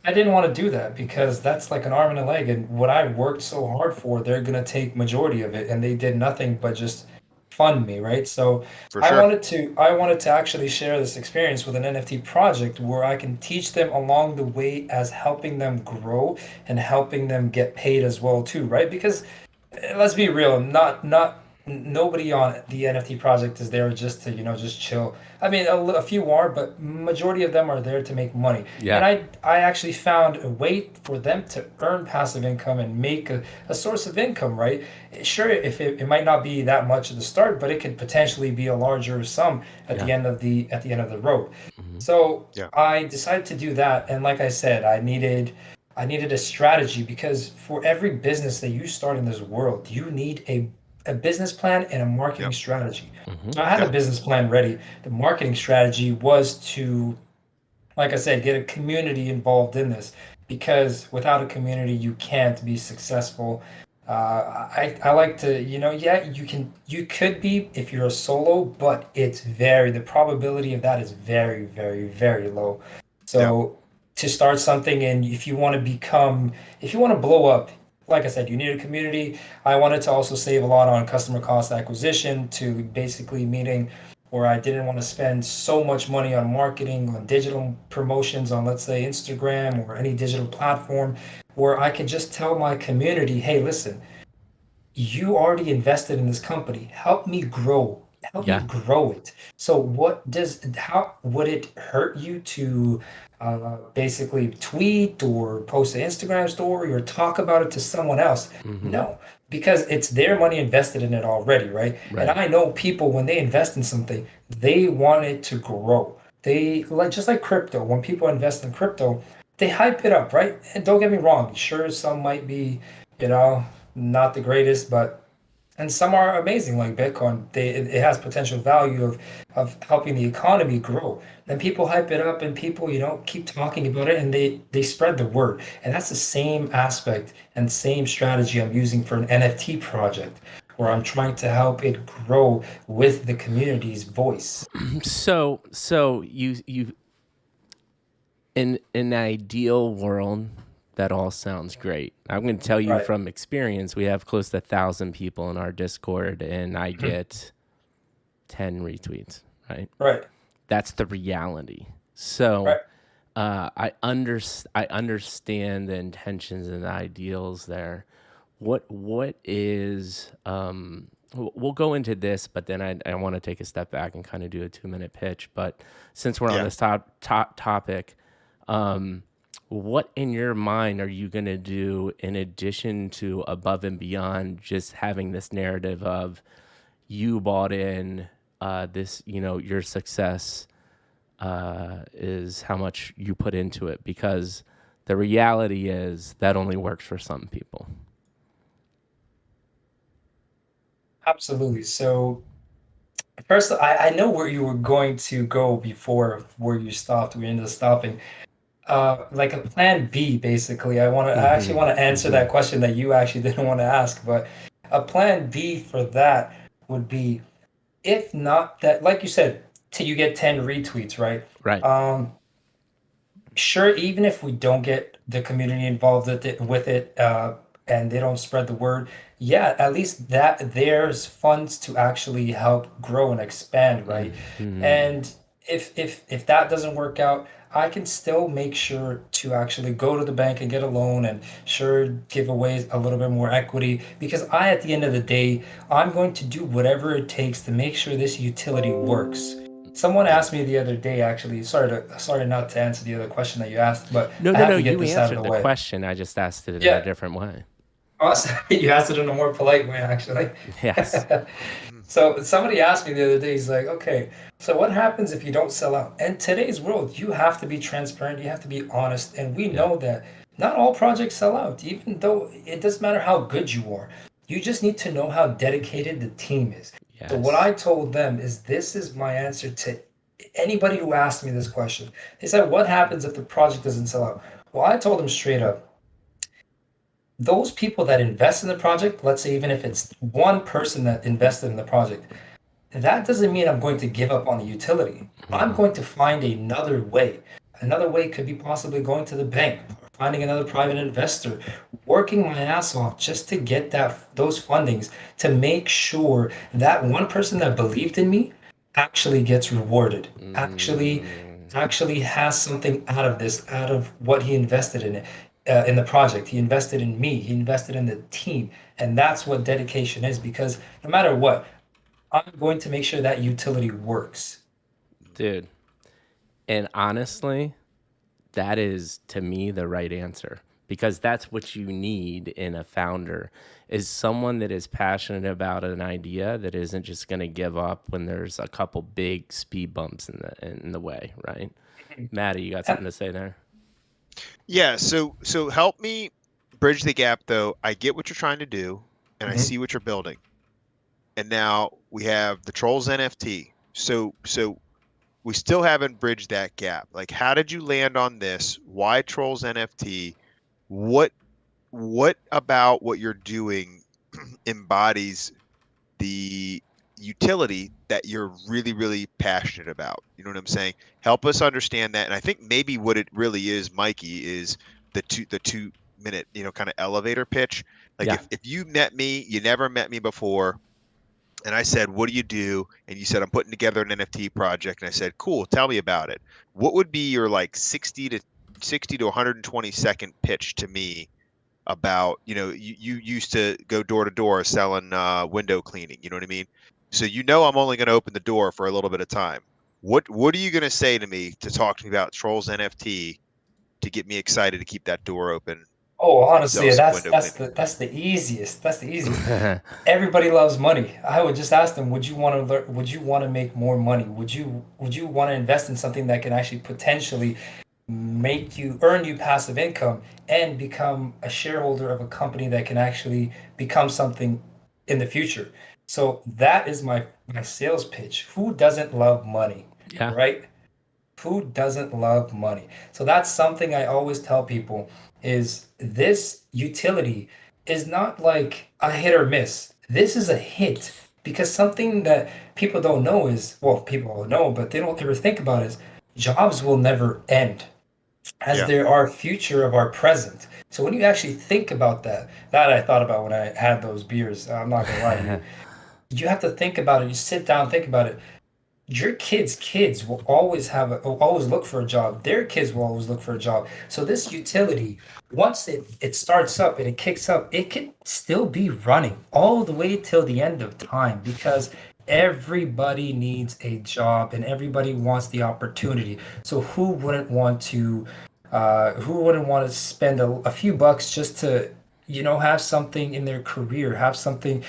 I didn't want to do that because that's like an arm and a leg, and what I worked so hard for, they're gonna take majority of it, and they did nothing but just fund me, right? So For I sure. wanted to I wanted to actually share this experience with an NFT project where I can teach them along the way as helping them grow and helping them get paid as well too, right? Because let's be real, nobody on the NFT project is there just to, just chill. I mean, a few are, but majority of them are there to make money. And Yeah. I actually found a way for them to earn passive income and make a source of income, right? Sure, if it might not be that much at the start, but it could potentially be a larger sum at Yeah. the end of the road. Hmm. So Yeah. I decided to do that, and like I said, I needed a strategy because for every business that you start in this world, you need a business plan and a marketing Yep. strategy. Hmm. So I had the Yep. business plan ready. The marketing strategy was to, like I said, get a community involved in this because without a community, you can't be successful. I like to, yeah, you could be if you're a solo, but the probability of that is very, very, very low. Yep. So to start something and if you want to blow up, like I said, you need a community. I wanted to also save a lot on customer cost acquisition to basically meaning where I didn't want to spend so much money on marketing, on digital promotions, on let's say Instagram or any digital platform, where I could just tell my community, hey, listen, you already invested in this company. Help me grow. Help me Yeah. grow it. So how would it hurt you to basically tweet or post an Instagram story or talk about it to someone else? Hmm. No, because it's their money invested in it already, right? And Right. I know people when they invest in something, they want it to grow. They like just like crypto. When people invest in crypto, they hype it up, right? And don't get me wrong, sure, some might be, you know, not the greatest, but and some are amazing like Bitcoin. It has potential value of helping the economy grow. Then people hype it up and people, keep talking about it and they spread the word. And that's the same aspect and same strategy I'm using for an NFT project where I'm trying to help it grow with the community's voice. So you in an ideal world, that all sounds great. I'm going to tell you Right. from experience, we have close to 1,000 people in our Discord, and I get 10 retweets. Right, Right. that's the reality. So Right. I understand the intentions and the ideals there. What is we'll go into this, but then I want to take a step back and kind of do a 2 minute pitch. But since we're on Yeah. this topic, um, what in your mind are you going to do in addition to above and beyond just having this narrative of you bought in this, your success is how much you put into it? Because the reality is that only works for some people. Absolutely. So first, I know where you were going to go before where you stopped. We ended up stopping. Like a plan B, basically. I actually Hmm. want to answer Hmm. that question that you actually didn't want to ask, but a plan B for that would be if not that, like you said, till you get 10 retweets, right? Right. Um, sure, even if we don't get the community involved with it, and they don't spread the word, yeah, at least that there's funds to actually help grow and expand, right? Hmm. And if that doesn't work out, I can still make sure to actually go to the bank and get a loan and sure give away a little bit more equity because at the end of the day, I'm going to do whatever it takes to make sure this utility works. Someone asked me the other day, actually. Sorry not to answer the other question that you asked, but No, I no, have no. to get You this out of the answered the way. question. I just asked it in a Yeah, different way. awesome. You asked it in a more polite way, actually. Yes. Mhm. So somebody asked me the other day, he's like, okay, so what happens if you don't sell out? And today's world, you have to be transparent, you have to be honest, and we Yeah. know that not all projects sell out, even though it doesn't matter how good you are. You just need to know how dedicated the team is. So what Yes. I told them is this is my answer to anybody who asked me this question. They said, what happens if the project doesn't sell out? Well, I told them straight up, those people that invest in the project, let's say even if it's one person that invested in the project, that doesn't mean I'm going to give up on the utility. I'm Mhm. going to find another way. Another way could be possibly going to the bank, finding another private investor, working my ass off just to get those fundings to make sure that one person that believed in me actually gets rewarded, actually Mm, actually has something out of this, out of what he invested in it, in the project. He invested in me, he invested in the team, and that's what dedication is. Because no matter what, I'm going to make sure that utility works. dude. And honestly, that is to me the right answer because that's what you need in a founder is someone that is passionate about an idea that isn't just going to give up when there's a couple big speed bumps in the way, right? Maddie, you got something to say there? Yeah, so help me bridge the gap though. I get what you're trying to do and I Mhm. see what you're building. And now we have the Trolls NFT. So we still haven't bridged that gap. Like how did you land on this? Why Trolls NFT? What what about what you're doing embodies the utility that you're really, really passionate about? You know what I'm saying? Help us understand that. And I think maybe what it really is, Mikey, is the 2 minute, kind of elevator pitch. Like Yeah. if you met me, you never met me before, and I said, "What do you do?" And you said, "I'm putting together an NFT project." And I said, "Cool, tell me about it." What would be your like 60 to 120-second pitch to me about, you used to go door to door selling window cleaning, you know what I mean? So I'm only going to open the door for a little bit of time. What are you going to say to me to talk to me about Trolls NFT to get me excited to keep that door open Oh, and sell honestly, some that's window that's cleaning? the that's the easiest. That's the easiest. Everybody loves money. I would just ask them, would you want to learn, would you want to make more money? Would you want to invest in something that can actually potentially make you earn you passive income and become a shareholder of a company that can actually become something in the future? So that is my sales pitch. Who doesn't love money, Yeah. right? Who doesn't love money? So that's something I always tell people is this utility is not like a hit or miss. This is a hit because something that people don't know is, well, people know, but they don't ever think about is jobs will never end as Yeah. there are future of our present. So when you actually think about that, that I thought about when I had those beers. I'm not gonna lie to you. You have to think about it. You sit down, think about it. Your kids will always will always look for a job. Their kids will always look for a job. So this utility, once it starts up and it kicks up, it can still be running all the way till the end of time because everybody needs a job and everybody wants the opportunity. So who wouldn't want to spend a few bucks just to have something in their career, have something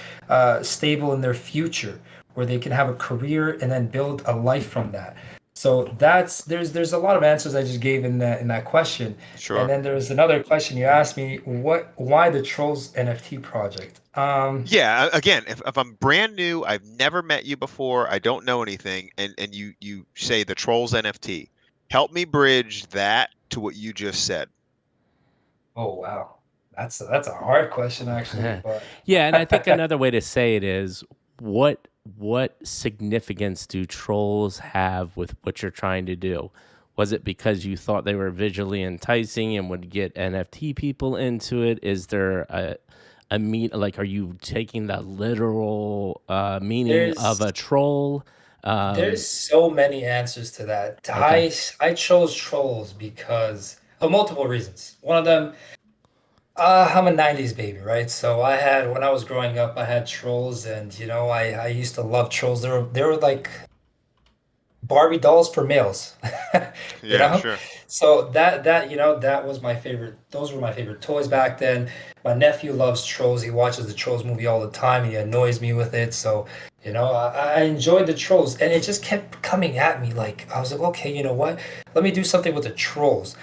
stable in their future where they can have a career and then build a life from that. So there's a lot of answers I just gave in that question. And Sure. then there was another question you asked me, why the Trolls NFT project? Yeah, again, if I'm brand new, I've never met you before, I don't know anything, and you say the Trolls NFT. Help me bridge that to what you just said. Oh wow. That's a hard question actually, but Yeah, and I think another way to say it is what significance do trolls have with what you're trying to do? Was it because you thought they were visually enticing and would get NFT people into it? Is there a mean like are you taking the literal meaning of there's a troll? there's Um, so many answers to that. okay. I chose Trolls because of multiple reasons. One of them, I'm a 90s baby, right? So when I was growing up, I had Trolls and I used to love Trolls. They were like Barbie dolls for males. You Yeah, know? sure. So that was my favorite. Those were my favorite toys back then. My nephew loves Trolls. He watches the Trolls movie all the time. He annoys me with it. So, I enjoyed the Trolls, and it just kept coming at me. Like I was like, okay, you know what? Let me do something with the Trolls.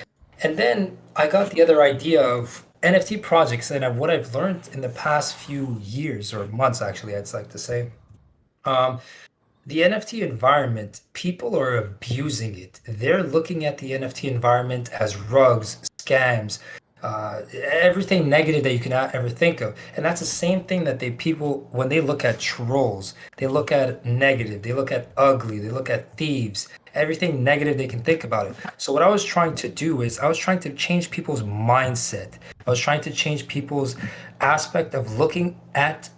And then I got the other idea of NFT projects, and what I've learned in the past few years or months, actually, I'd like to say. Um, the NFT environment, people are abusing it. They're looking at the NFT environment as rugs, scams, everything negative that you can ever think of. And that's the same thing that people, when they look at trolls, they look at negative, they look at ugly, they look at thieves, everything negative they can think about it. So, what I was trying to do is, I was trying to change people's mindset. I was trying to change people's aspect of looking at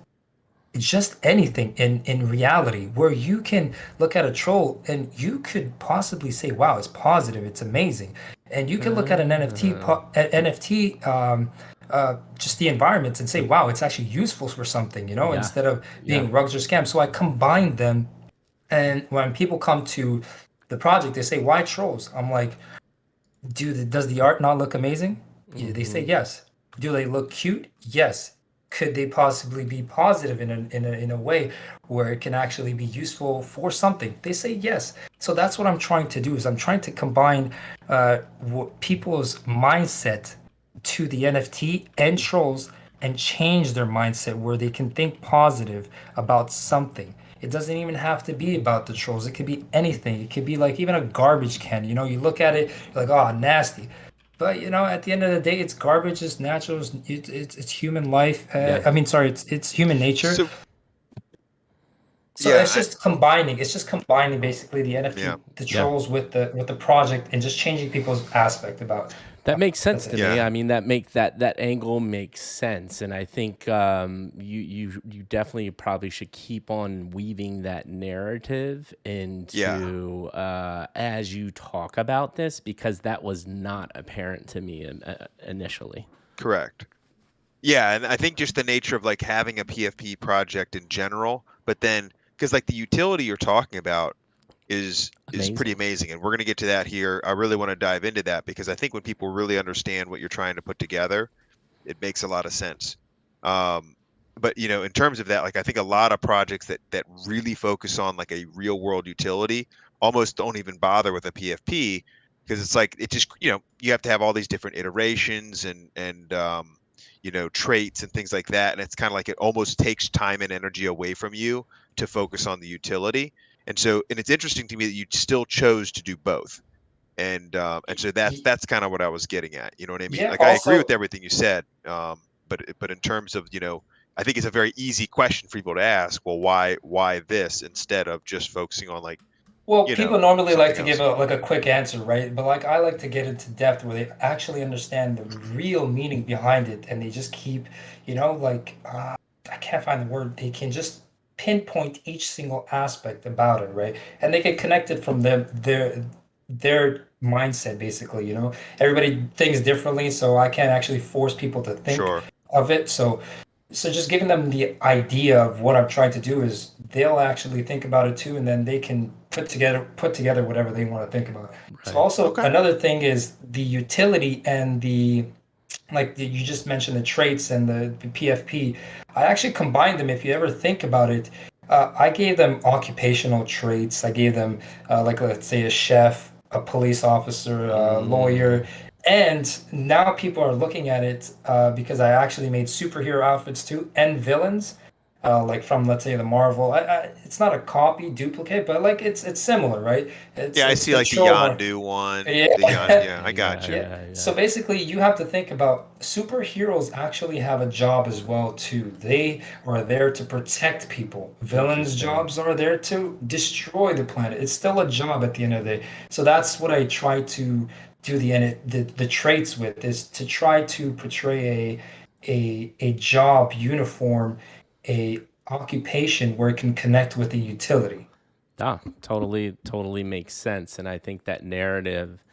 just anything in reality, where you can look at a troll and you could possibly say, wow, it's positive, it's amazing. And you can look at an Uh, NFT, just the environments, and say, wow, it's actually useful for something, yeah, instead of yeah. being rugs or scams. So I combined them. And when people come to the project, they say, why trolls? I'm like, does the art not look amazing? Yeah, they say Hmm. yes. Do they look cute? Yes. Could they possibly be positive in a way where it can actually be useful for something? They say yes. So that's what I'm trying to do, is I'm trying to combine people's mindset to the NFT and trolls, and change their mindset where they can think positive about something. It doesn't even have to be about the trolls. It could be anything. It could be like even a garbage can. You look at it, you're like, oh, nasty. But at the end of the day, it's garbage. It's natural. It's human life. Yeah. I mean, sorry, it's human nature. So So yeah, it's just combining. It's just combining basically the yeah, NFT, the Yeah. trolls with the project, and just changing people's aspect about. That makes sense That's to it. me. yeah, I mean, that angle makes sense, and I think you definitely probably should keep on weaving that narrative yeah. into as you talk about this, because that was not apparent to me initially. Correct. Yeah, and I think just the nature of like having a PFP project in general, but then because like the utility you're talking about is pretty Amazing. amazing, and we're going to get to that here. I really want to dive into that because I think when people really understand what you're trying to put together, it makes a lot of sense. Um, but in terms of that, like I think a lot of projects that really focus on like a real world utility almost don't even bother with a PFP because it's like it just you have to have all these different iterations and traits and things like that, and it's kind of like it almost takes time and energy away from you to focus on the utility. And it's interesting to me that you still chose to do both and so that's kind of what I was getting at. You know what I mean? Yeah. Like I agree with Also, everything you said, but in terms of I think it's a very easy question for people to ask. Well, why this instead of just focusing on like well, people normally like something to give else? a quick answer, right? But like I like to get into depth where they actually understand the real meaning behind it, and they just keep, like I can't find the word. They can just pinpoint each single aspect about it, right? And they can connect it from their mindset, basically. Everybody thinks differently, so I can't actually force people to think Sure. of it. So just giving them the idea of what I'm trying to do, is they'll actually think about it too, and then they can put together whatever they want to think about. So Right. also Okay. another thing is the utility and you just mentioned the traits and the PFP. I actually combined them. If you ever think about it, I gave them occupational traits. I gave them like, let's say, a chef, a police officer, a Mm, lawyer. And now people are looking at it, because I actually made superhero outfits too, and villains, like from, let's say, the Marvel. It's not a copy duplicate, but like it's similar, right? It's Yeah, I it's see the like the troll one. Yondu one. The Yon. Yeah. Yeah, I got yeah, you. Yeah. yeah, So yeah. basically, you have to think about superheroes actually have a job as well too. They are there to protect people. Villains' Interesting. jobs are there to destroy the planet. It's still a job at the end of the day. So that's what I try to do the traits with, is to try to portray a job uniform, a occupation where it can connect with the utility. Ah, totally makes sense, and I think that narrative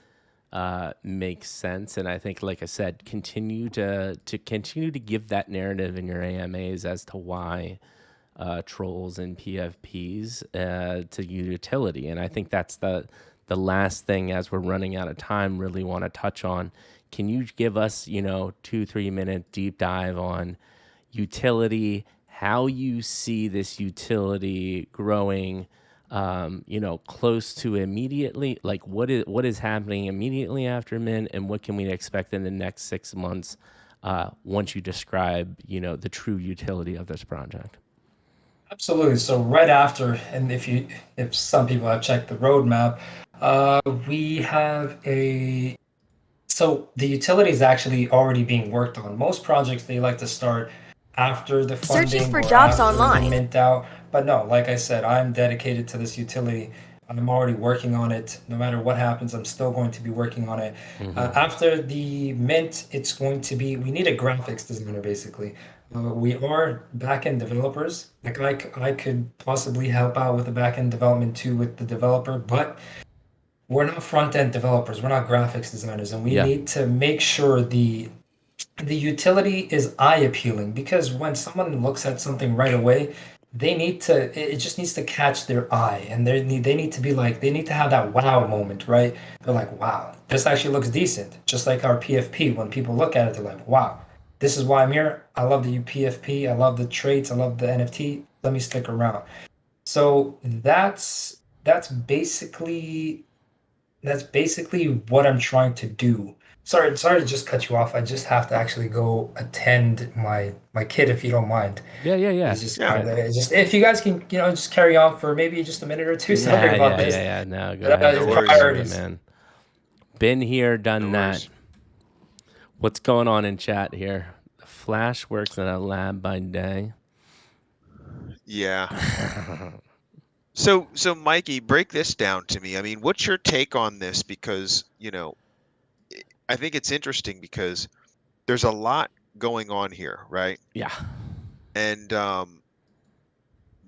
makes sense. And I think, like I said, continue to give that narrative in your AMAs as to why trolls and PFPs to utility. And I think that's the last thing as we're running out of time really want to touch on. Can you give us, 2-3 minute deep dive on utility, how you see this utility growing, close to immediately, like what is happening immediately after mint, and what can we expect in the next 6 months once you describe, the true utility of this project? Absolutely. So right after, and if some people have checked the roadmap, we have a so the utility is actually already being worked on. Most projects they like to start after the Searching funding for or jobs after the online. mint out. But no, like I said, I'm dedicated to this utility. I'm already working on it. No matter what happens, I'm still going to be working on it. After the mint, it's going to be, we need a graphics designer basically. We are backend developers. Like I could possibly help out with the backend development too with the developer, but we're not front end developers. We're not graphics designers, and we Yeah. need to make sure the utility is eye appealing because when someone looks at something right away, it just needs to catch their eye, and they need to be like they need to have that wow moment, right? They're like, wow, this actually looks decent. Just like our PFP, when people look at it, they're like, wow, this is why I'm here. I love the PFP. I love the traits. I love the NFT. Let me stick around. So that's basically what I'm trying to do. Sorry to just cut you off. I just have to actually go attend my kid if you don't mind. Yeah, yeah, yeah. He's just Yeah. kind of just if you guys can, just carry on for maybe just a minute or two. Sorry Yeah, about yeah, this. yeah, yeah. No, go ahead. No Take worries. care of it, Priorities. man. Been here, done No that. worries. What's going on in chat here? Flash works in a lab by day. Yeah. So Mikey, break this down to me. I mean, what's your take on this? Because, I think it's interesting because there's a lot going on here, right? Yeah. And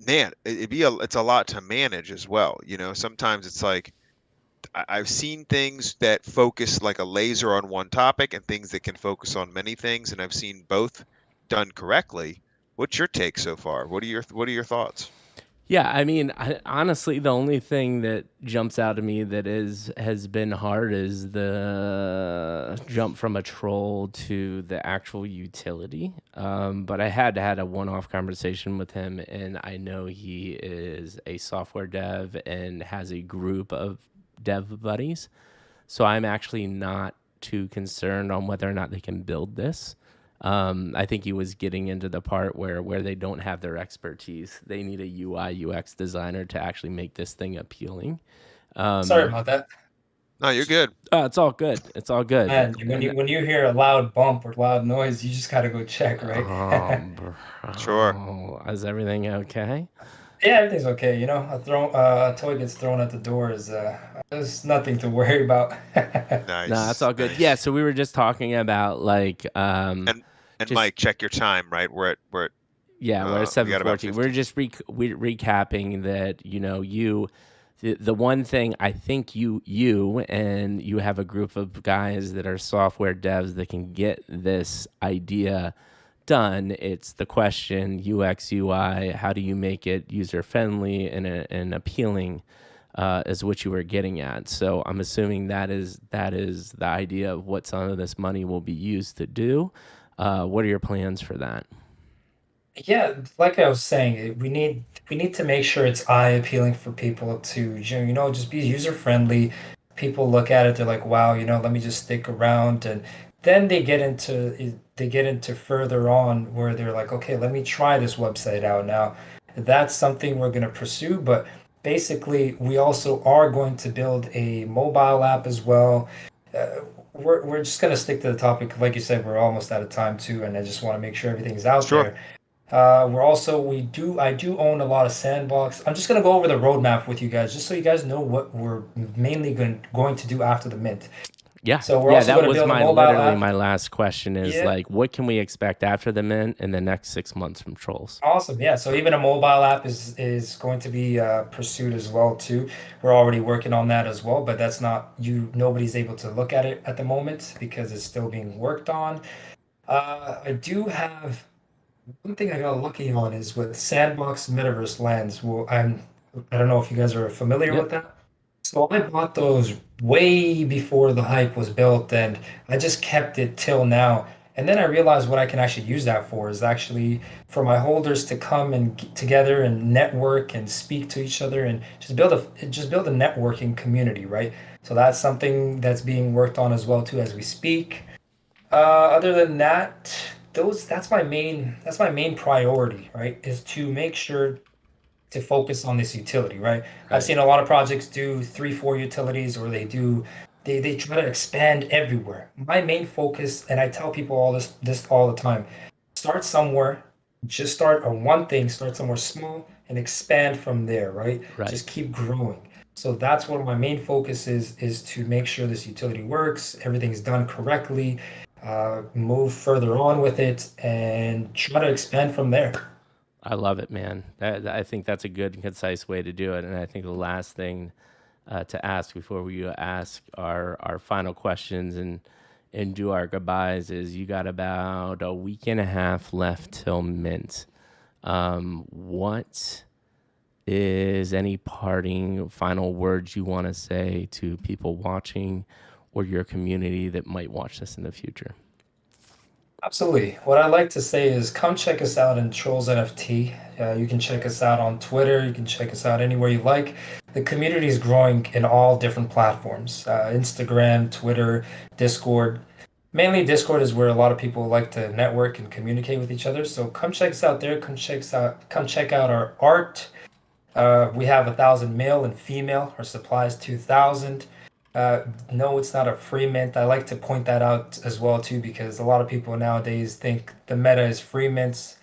man, it's a lot to manage as well. Sometimes it's like I've seen things that focus like a laser on one topic and things that can focus on many things, and I've seen both done correctly. What's your take so far? What are your thoughts? Yeah, I mean, honestly, the only thing that jumps out at me that has been hard is the jump from a troll to the actual utility. But I had a one-off conversation with him, and I know he is a software dev and has a group of dev buddies. So I'm actually not too concerned on whether or not they can build this. I think he was getting into the part where they don't have their expertise. They need a UI UX designer to actually make this thing appealing. Sorry about that. No, you're good. It's all good. It's all good. Man, when you hear a loud bump or loud noise, you just gotta go check, right? Sure. Is everything okay? Yeah, everything's okay. A toy gets thrown at the door is there's nothing to worry about. Nice. No, that's all good. Nice. Yeah, so we were just talking about like And just- Mike, check your time, right? We're at yeah, we're at we got about 7:14. We're 15. just recapping that the one thing I think you and you have a group of guys that are software devs that can get this idea done. It's the question UX UI. How do you make it user friendly and appealing? Is what you were getting at. So I'm assuming that is the idea of what some of this money will be used to do. What are your plans for that? Yeah, like I was saying, we need to make sure it's eye appealing for people to just be user friendly. People look at it, they're like, wow, let me just stick around, and then they get into further on where they're like, okay, let me try this website out now. That's something we're going to pursue, but basically, we also are going to build a mobile app as well. Uh, we're just going to stick to the topic. Like you said, we're almost out of time too, and I just want to make sure everything's out Sure. there. I do own a lot of sandbox. I'm just gonna go over the roadmap with you guys, just so you guys know what we're mainly going to do after the mint. Yeah. So we're Yeah, also that gonna was build a my mobile literally app. my last question is Yeah. like, what can we expect after the mint in the next 6 months from Trolls? Awesome. Yeah. So even a mobile app is going to be pursued as well too. We're already working on that as well, but that's not nobody's able to look at it at the moment because it's still being worked on. I do have One thing I got lucky on is with Sandbox Metaverse Lands. Well, I don't know if you guys are familiar with Yep. that. So I bought those way before the hype was built, and I just kept it till now. And then I realized what I can actually use that for is actually for my holders to come and get together and network and speak to each other and just build a networking community, right? So that's something that's being worked on as well too as we speak. Other than that, those that's my main priority, right? Is to make sure to focus on this utility, right? I've Right. seen a lot of projects do three, four utilities, or they try to expand everywhere. My main focus, and I tell people this all the time, start somewhere, just start on one thing, start somewhere small and expand from there, right? Right. Just keep growing. So that's what my main focus is to make sure this utility works, everything's done correctly, move further on with it, and try to expand from there. I love it, man. I think that's a good and concise way to do it. And I think the last thing to ask before we ask our final questions and do our goodbyes is you got about a week and a half left till mint. What is any parting final words you want to say to people watching or your community that might watch this in the future? Absolutely. What I like to say is come check us out in Trolls NFT. You can check us out on Twitter. You can check us out anywhere you like. The community is growing in all different platforms, Instagram, Twitter, Discord. Mainly Discord is where a lot of people like to network and communicate with each other. So come check us out there. Come check out our art. We have 1,000 male and female. Our supply is 2,000. No, it's not a free mint. I like to point that out as well too, because a lot of people nowadays think the meta is free mints.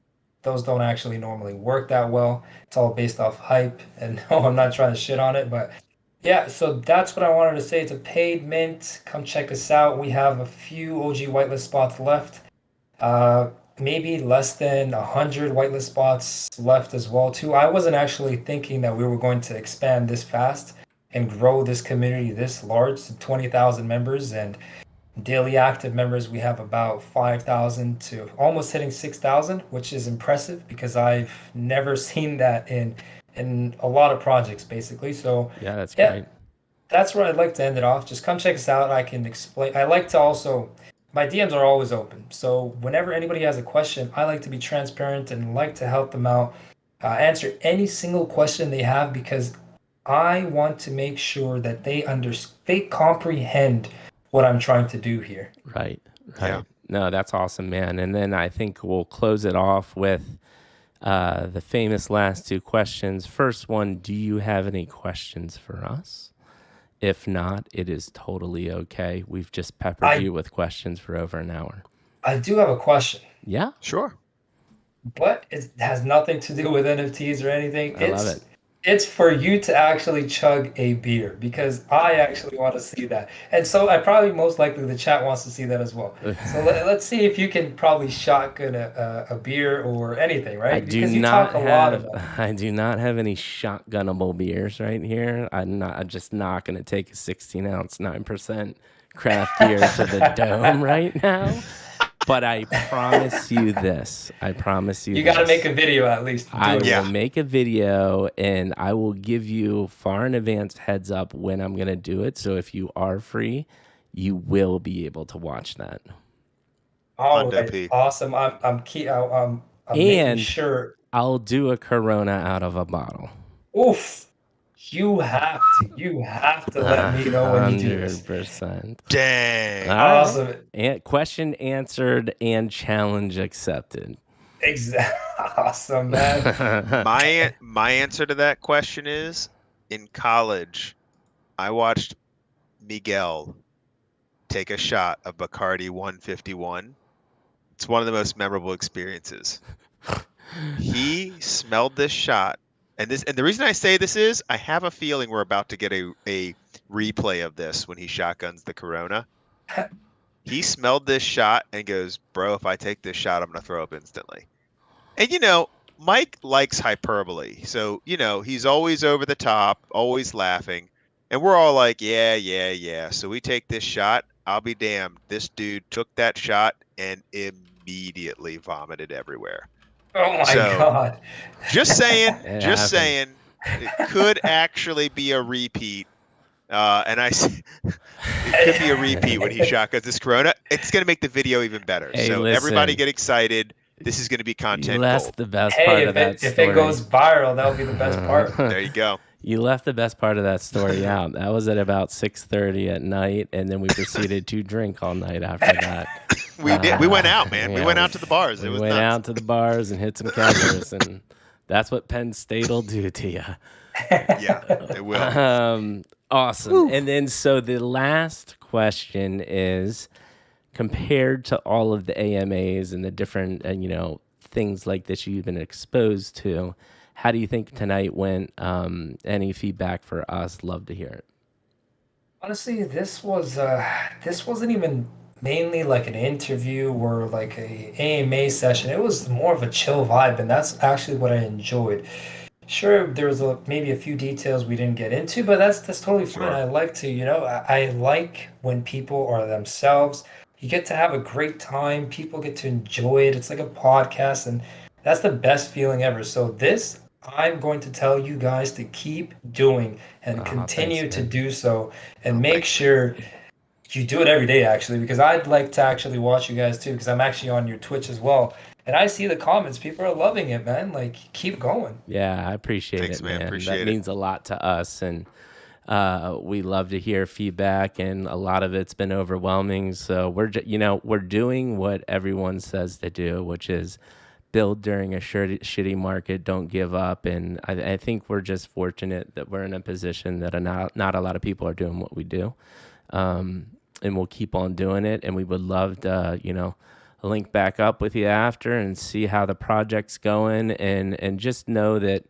Those don't actually normally work that well. It's all based off hype. And no, I'm not trying to shit on it, but yeah. So that's what I wanted to say. It's a paid mint. Come check us out. We have a few OG whitelist spots left. Uh, Maybe less than 100 whitelist spots left as well too. I wasn't actually thinking that we were going to expand this fast and grow this community this large to 20,000 members, and daily active members we have about 5,000 to almost hitting 6,000, which is impressive because I've never seen that in a lot of projects basically. So Yeah, that's yeah, great. that's where I'd like to end it off. Just come check us out. I can explain. I like to also, my DMs are always open. So whenever anybody has a question, I like to be transparent and like to help them out, answer any single question they have because I want to make sure that they comprehend what I'm trying to do here. Right, Yeah. right. No, that's awesome, man. And then I think we'll close it off with the famous last two questions. First one, do you have any questions for us? If not, it is totally okay. We've just peppered I you with questions for over an hour. I do have a question, Yeah, Sure. but it has nothing to do with NFTs or anything. I love it. It's for you to actually chug a beer because I actually want to see that. And so I probably most likely the chat wants to see that as well. So let's see if you can probably shotgun a beer or anything, I right? do Because you talk not a lot have about it. I do not have any shotgunnable beers right here. I'm just not gonna take a 16-ounce 9% craft beer to the dome right now. But I promise you this. I promise you You got to make this. a video at least I doing will Yeah. it. make a video and I will give you far in advance heads up when I'm going to do it. So if you are free, you will be able to watch that. All Hundo right, P. awesome. I'm making And sure. I'll do a Corona out of a bottle. Oof, you have to let me know when you do this. 100%. All Dang. right. Awesome. And question answered and challenge accepted. Exactly. Awesome, man. My answer to that question is in college, I watched Miguel take a shot of Bacardi 151. It's one of the most memorable experiences. He smelled this shot, and the reason I say this is I have a feeling we're about to get a replay of this when he shotguns the Corona. He smelled this shot and goes, "Bro, if I take this shot, I'm gonna throw up instantly." And Mike likes hyperbole. So, he's always over the top, always laughing. And we're all like, yeah, yeah, yeah. So we take this shot. I'll be damned. This dude took that shot and immediately vomited everywhere. Oh my So God. It just happened. saying, it could actually be a repeat. And it could be a repeat when he shotguns this Corona. It's going to make the video even better. Hey, So everybody listen, get excited. This is going to be you content gold. left the best Hey, part of that if it story. goes viral, that'll be the best part. There you go. You left the best part of that story out. That was at about 6:30 at night, and then we proceeded to drink all night after that. We went out, man. We Yeah, went out to the bars. It we was went nuts. out to the bars and hit some keggers, and that's what Penn State'll do to you. Yeah, it will. Awesome. And then, so the last question is, compared to all of the AMAs and the different, things like this you've been exposed to, how do you think tonight went? Any feedback for us? Love to hear it. Honestly, this wasn't even mainly like an interview or like a AMA session. It was more of a chill vibe, and that's actually what I enjoyed. Sure, there was maybe a few details we didn't get into, but that's totally fine. Sure. I like to, I like when people are themselves. You get to have a great time. People get to enjoy it. It's like a podcast, and that's the best feeling ever. So this, I'm going to tell you guys to keep doing and Oh, thanks, continue to man. do so, and Oh, make thanks, man. sure you do it every day, actually, because I'd like to actually watch you guys too, because I'm actually on your Twitch as well. And I see the comments. People are loving it, man. Like, keep going. Yeah, I appreciate Thanks, it, man. man. That Appreciate it. means a lot to us, and we love to hear feedback, and a lot of it's been overwhelming. So we're doing what everyone says to do, which is build during a shitty market. Don't give up, and I think we're just fortunate that we're in a position that not a lot of people are doing what we do, and we'll keep on doing it. And we would love to, link back up with you after and see how the project's going, and just know that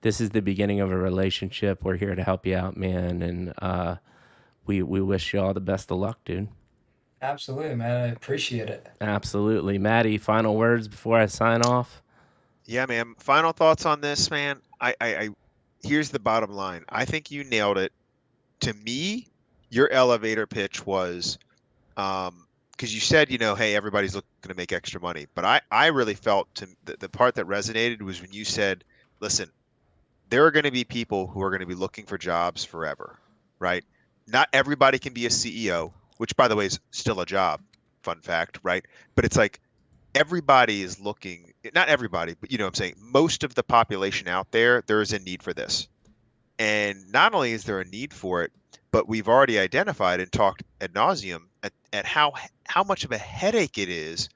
this is the beginning of a relationship. We're here to help you out, man, and we wish you all the best of luck, dude. Absolutely, man. I appreciate it. Absolutely. Maddie, final words before I sign off? Yeah, man. Final thoughts on this, man. Here's the bottom line. I think you nailed it. To me, your elevator pitch was, because you said, hey, everybody's looking to make extra money. But I really felt the part that resonated was when you said, listen, there are going to be people who are going to be looking for jobs forever, right? Not everybody can be a CEO, which, by the way, is still a job. Fun fact, right? But it's like everybody is looking, not everybody, but I'm saying most of the population out there, there is a need for this. And not only is there a need for it, but we've already identified and talked ad nauseum at how much of a headache it is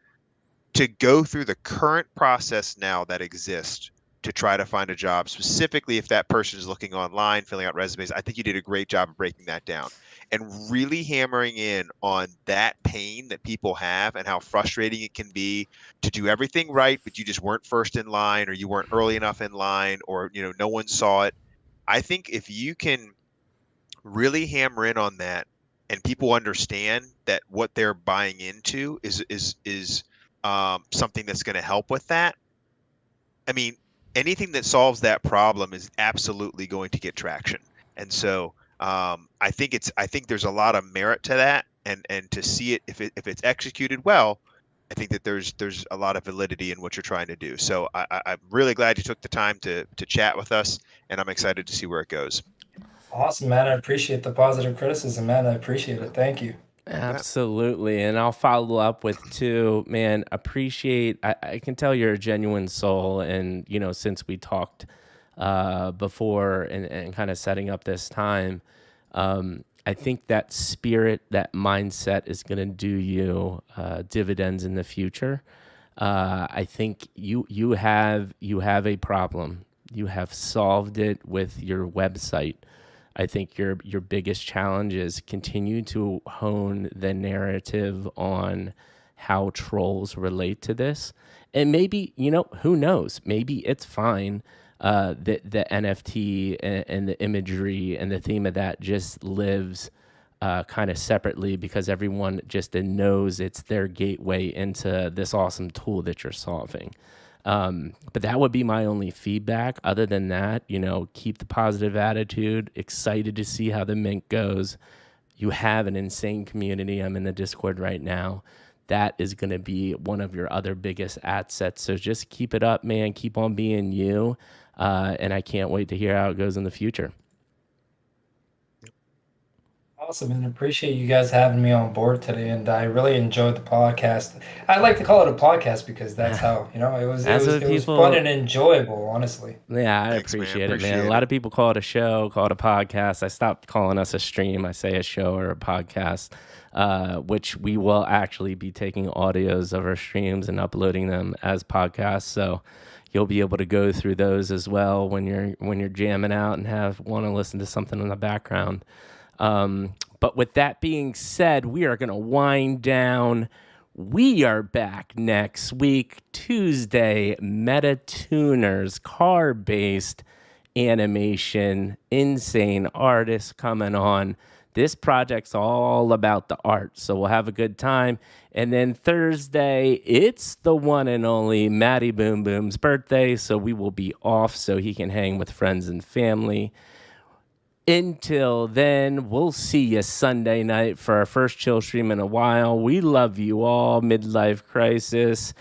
to go through the current process now that exists to try to find a job, specifically if that person is looking online, filling out resumes. I think you did a great job of breaking that down and really hammering in on that pain that people have and how frustrating it can be to do everything right, but you just weren't first in line, or you weren't early enough in line, or no one saw it. I think if you can really hammer in on that and people understand that what they're buying into is something that's going to help with that. I mean, anything that solves that problem is absolutely going to get traction. And so I think there's a lot of merit to that, and to see it if it's executed well, I think that there's a lot of validity in what you're trying to do. So I'm really glad you took the time to chat with us, and I'm excited to see where it goes. Awesome, man. I appreciate the positive criticism, man. I appreciate it. Thank you. You bet. Absolutely. And I'll follow up with two, man, I can tell you're a genuine soul. And, since we talked before and kind of setting up this time, I think that spirit, that mindset is going to do you dividends in the future. I think you have a problem. You have solved it with your website. I think your biggest challenge is continue to hone the narrative on how trolls relate to this. And maybe, who knows? Maybe it's fine. The NFT and the imagery and the theme of that just lives kind of separately, because everyone just knows it's their gateway into this awesome tool that you're solving. But that would be my only feedback. Other than that, keep the positive attitude, excited to see how the mint goes. You have an insane community. I'm in the Discord right now. that is going to be one of your other biggest assets. So just keep it up, man. Keep on being you. And I can't wait to hear how it goes in the future. Awesome, and appreciate you guys having me on board today. And I really enjoyed the podcast. I like to call it a podcast because that's how, That's what it was people. fun and enjoyable, honestly. Yeah, I Thanks, man. appreciate it, man. A Appreciate lot it. of people call it a show, call it a podcast. I stopped calling us a stream. I say a show or a podcast, which we will actually be taking audios of our streams and uploading them as podcasts. So you'll be able to go through those as well when you're jamming out and want to listen to something in the background. But with that being said, we are going to wind down. We are back next week, Tuesday, Meta Tuners, car-based animation, insane artists coming on. This project's all about the art, so we'll have a good time. And then Thursday, it's the one and only Matty Boom Boom's birthday, so we will be off so he can hang with friends and family. Until then, we'll see you Sunday night for our first chill stream in a while. We love you all. Midlife crisis.